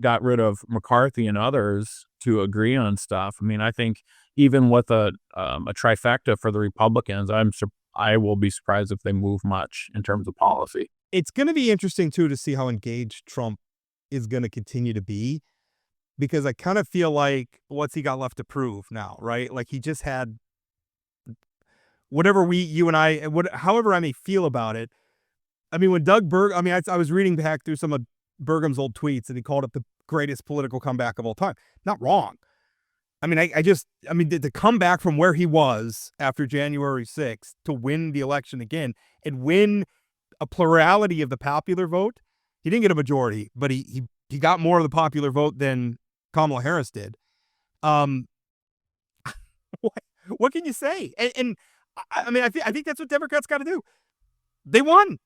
got rid of McCarthy and others to agree on stuff. I mean, I think even with a trifecta for the Republicans, I will be surprised if they move much in terms of policy. It's going to be interesting too to see how engaged Trump is going to continue to be, because I kind of feel like what's he got left to prove now, right? Like he just had whatever you and I, however I may feel about it. I mean, when I was reading back through some of Burgum's old tweets, and he called it the greatest political comeback of all time. Not wrong. I mean, to come back from where he was after January 6th to win the election again and win a plurality of the popular vote. He didn't get a majority, but he got more of the popular vote than Kamala Harris did. What can you say? And I mean, I think that's what Democrats got to do. They won.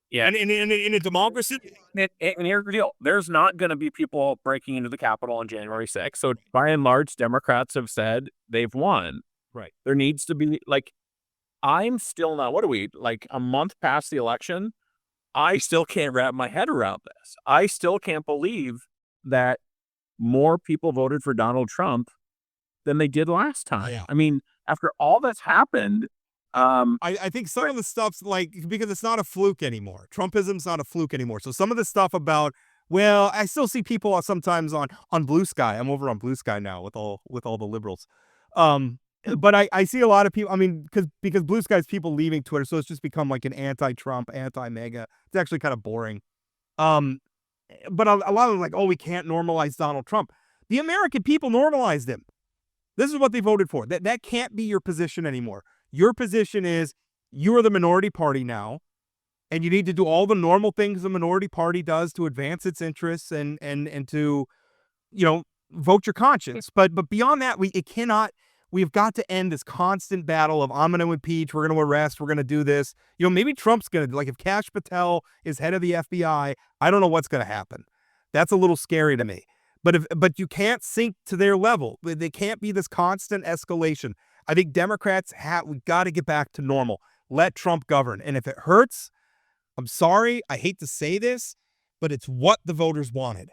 Yeah. And in a democracy. And here's the deal. There's not going to be people breaking into the Capitol on January 6th. So by and large, Democrats have said they've won. Right. There needs to be, like, I'm still not, what are we, like a month past the election? I still can't wrap my head around this. I still can't believe that more people voted for Donald Trump than they did last time. Yeah. I mean, after all that's happened, I think some of the stuff's like, because it's not a fluke anymore. Trumpism's not a fluke anymore. So some of the stuff about, well, I still see people sometimes on Blue Sky. I'm over on Blue Sky now with all the liberals. But I see a lot of people, I mean, because Blue Sky's people leaving Twitter, so it's just become like an anti-Trump, anti-MAGA. It's actually kind of boring. But a lot of them like, oh, we can't normalize Donald Trump. The American people normalized him. This is what they voted for. That can't be your position anymore. Your position is you are the minority party now, and you need to do all the normal things the minority party does to advance its interests and to, vote your conscience. But beyond that, we've got to end this constant battle of I'm going to impeach, we're going to arrest, we're going to do this. Maybe Trump's going to, like, if Kash Patel is head of the FBI, I don't know what's going to happen. That's a little scary to me. But you can't sink to their level. They can't be this constant escalation. I think Democrats we got to get back to normal. Let Trump govern. And if it hurts, I'm sorry, I hate to say this, but it's what the voters wanted.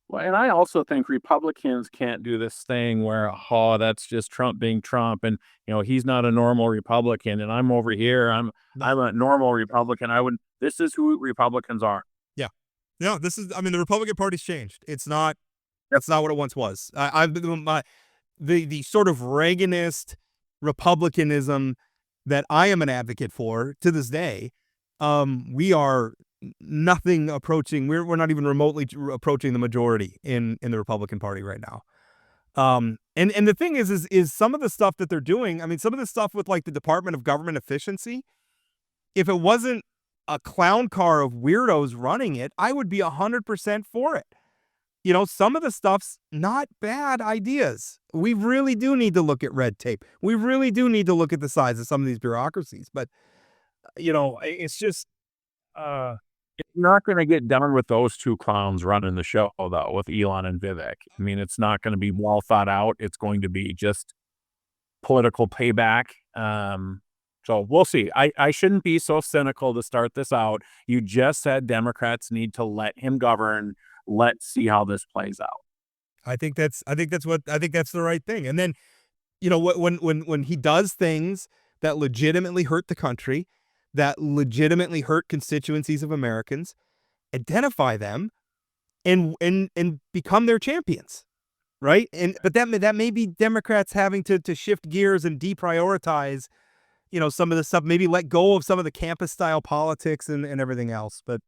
well, and I also think Republicans can't do this thing where, that's just Trump being Trump, and he's not a normal Republican, and I'm over here, I'm a normal Republican. This is who Republicans are. Yeah. No, the Republican Party's changed. It's not what it once was. The sort of Reaganist Republicanism that I am an advocate for to this day, we are nothing approaching. We're not even remotely approaching the majority in the Republican Party right now. And the thing is some of the stuff that they're doing. I mean, some of the stuff with like the Department of Government Efficiency. If it wasn't a clown car of weirdos running it, I would be 100% for it. Some of the stuff's not bad ideas. We really do need to look at red tape. We really do need to look at the size of some of these bureaucracies. But, it's just, It's not going to get done with those two clowns running the show, though, with Elon and Vivek. I mean, it's not going to be well thought out. It's going to be just political payback. So we'll see. I shouldn't be so cynical to start this out. You just said Democrats need to let him govern. Let's see how this plays out. I think that's the right thing. And then, when he does things that legitimately hurt the country, that legitimately hurt constituencies of Americans, identify them, and become their champions, right? But that may be Democrats having to shift gears and deprioritize, some of the stuff, maybe let go of some of the campus style politics and everything else. But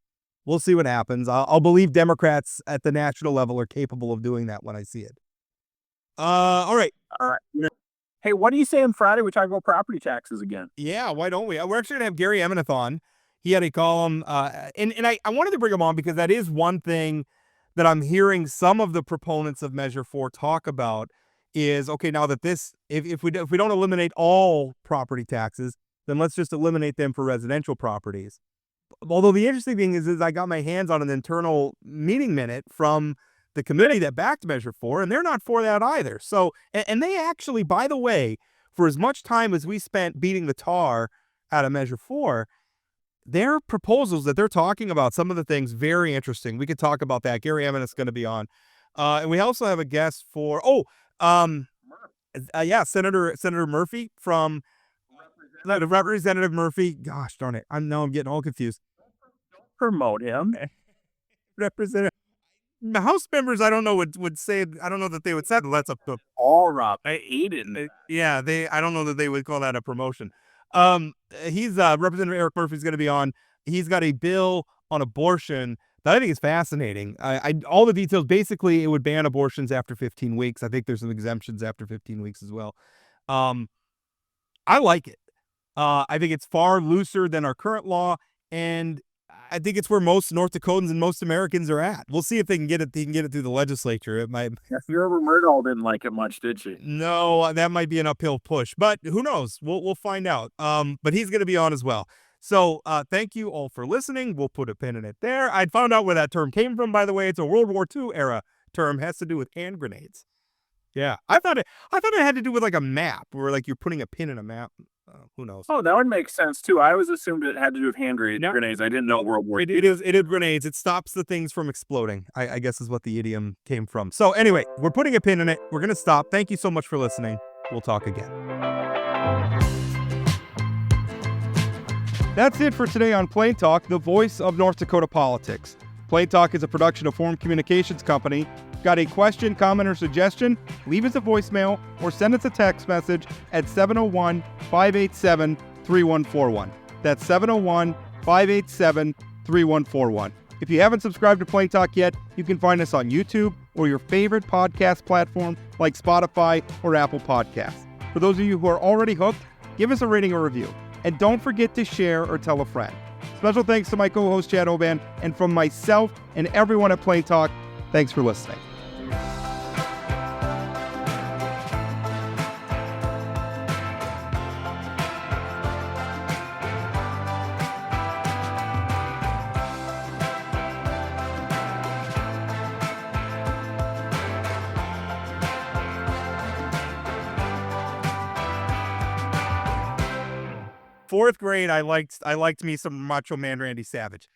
we'll see what happens. I'll believe Democrats at the national level are capable of doing that when I see it. All right. Hey, what do you say on Friday? We talk about property taxes again. Yeah, why don't we? We're actually going to have Gary Emineff on. He had a column, and I wanted to bring him on because that is one thing that I'm hearing some of the proponents of Measure 4 talk about is, okay, now that if we don't eliminate all property taxes, then let's just eliminate them for residential properties. Although the interesting thing is I got my hands on an internal meeting minute from the committee that backed Measure 4, and they're not for that either. So, and they actually, by the way, for as much time as we spent beating the tar out of Measure 4, their proposals that they're talking about, some of the things, very interesting. We could talk about that. Gary Eminen's going to be on. And we also have a guest for, Senator Murphy from, Representative Murphy. Gosh darn it. I'm getting all confused. Promote him. Representative. The House members, I don't know, would say, I don't know that they would say that's a All Rob. I ate it. yeah, I don't know that they would call that a promotion. He's Representative Eric Murphy's going to be on. He's got a bill on abortion that I think is fascinating. All the details, basically, it would ban abortions after 15 weeks. I think there's some exemptions after 15 weeks as well. I like it. I think it's far looser than our current law, and I think it's where most North Dakotans and most Americans are at. We'll see if they can get it. They can get it through the legislature. It might. Your Murdahl didn't like it much, did she? No, that might be an uphill push, but who knows? We'll find out. But he's going to be on as well. So thank you all for listening. We'll put a pin in it there. I found out where that term came from, by the way. It's a World War II era term. It has to do with hand grenades. Yeah, I thought it had to do with like a map, where like you're putting a pin in a map. Who knows? Oh, that would make sense too. I always assumed it had to do with hand grenades. I didn't know World War II. It is grenades. It stops the things from exploding, I guess is what the idiom came from. So anyway, we're putting a pin in it. We're going to stop. Thank you so much for listening. We'll talk again. That's it for today on Plain Talk, the voice of North Dakota politics. Plain Talk is a production of Forum Communications Company. Got a question, comment, or suggestion? Leave us a voicemail or send us a text message at 701-587-3141. That's 701-587-3141. If you haven't subscribed to Plain Talk yet, you can find us on YouTube or your favorite podcast platform like Spotify or Apple Podcasts. For those of you who are already hooked, give us a rating or review. And don't forget to share or tell a friend. Special thanks to my co-host Chad Oban, and from myself and everyone at Plain Talk, thanks for listening. Fourth grade, I liked me some Macho Man Randy Savage.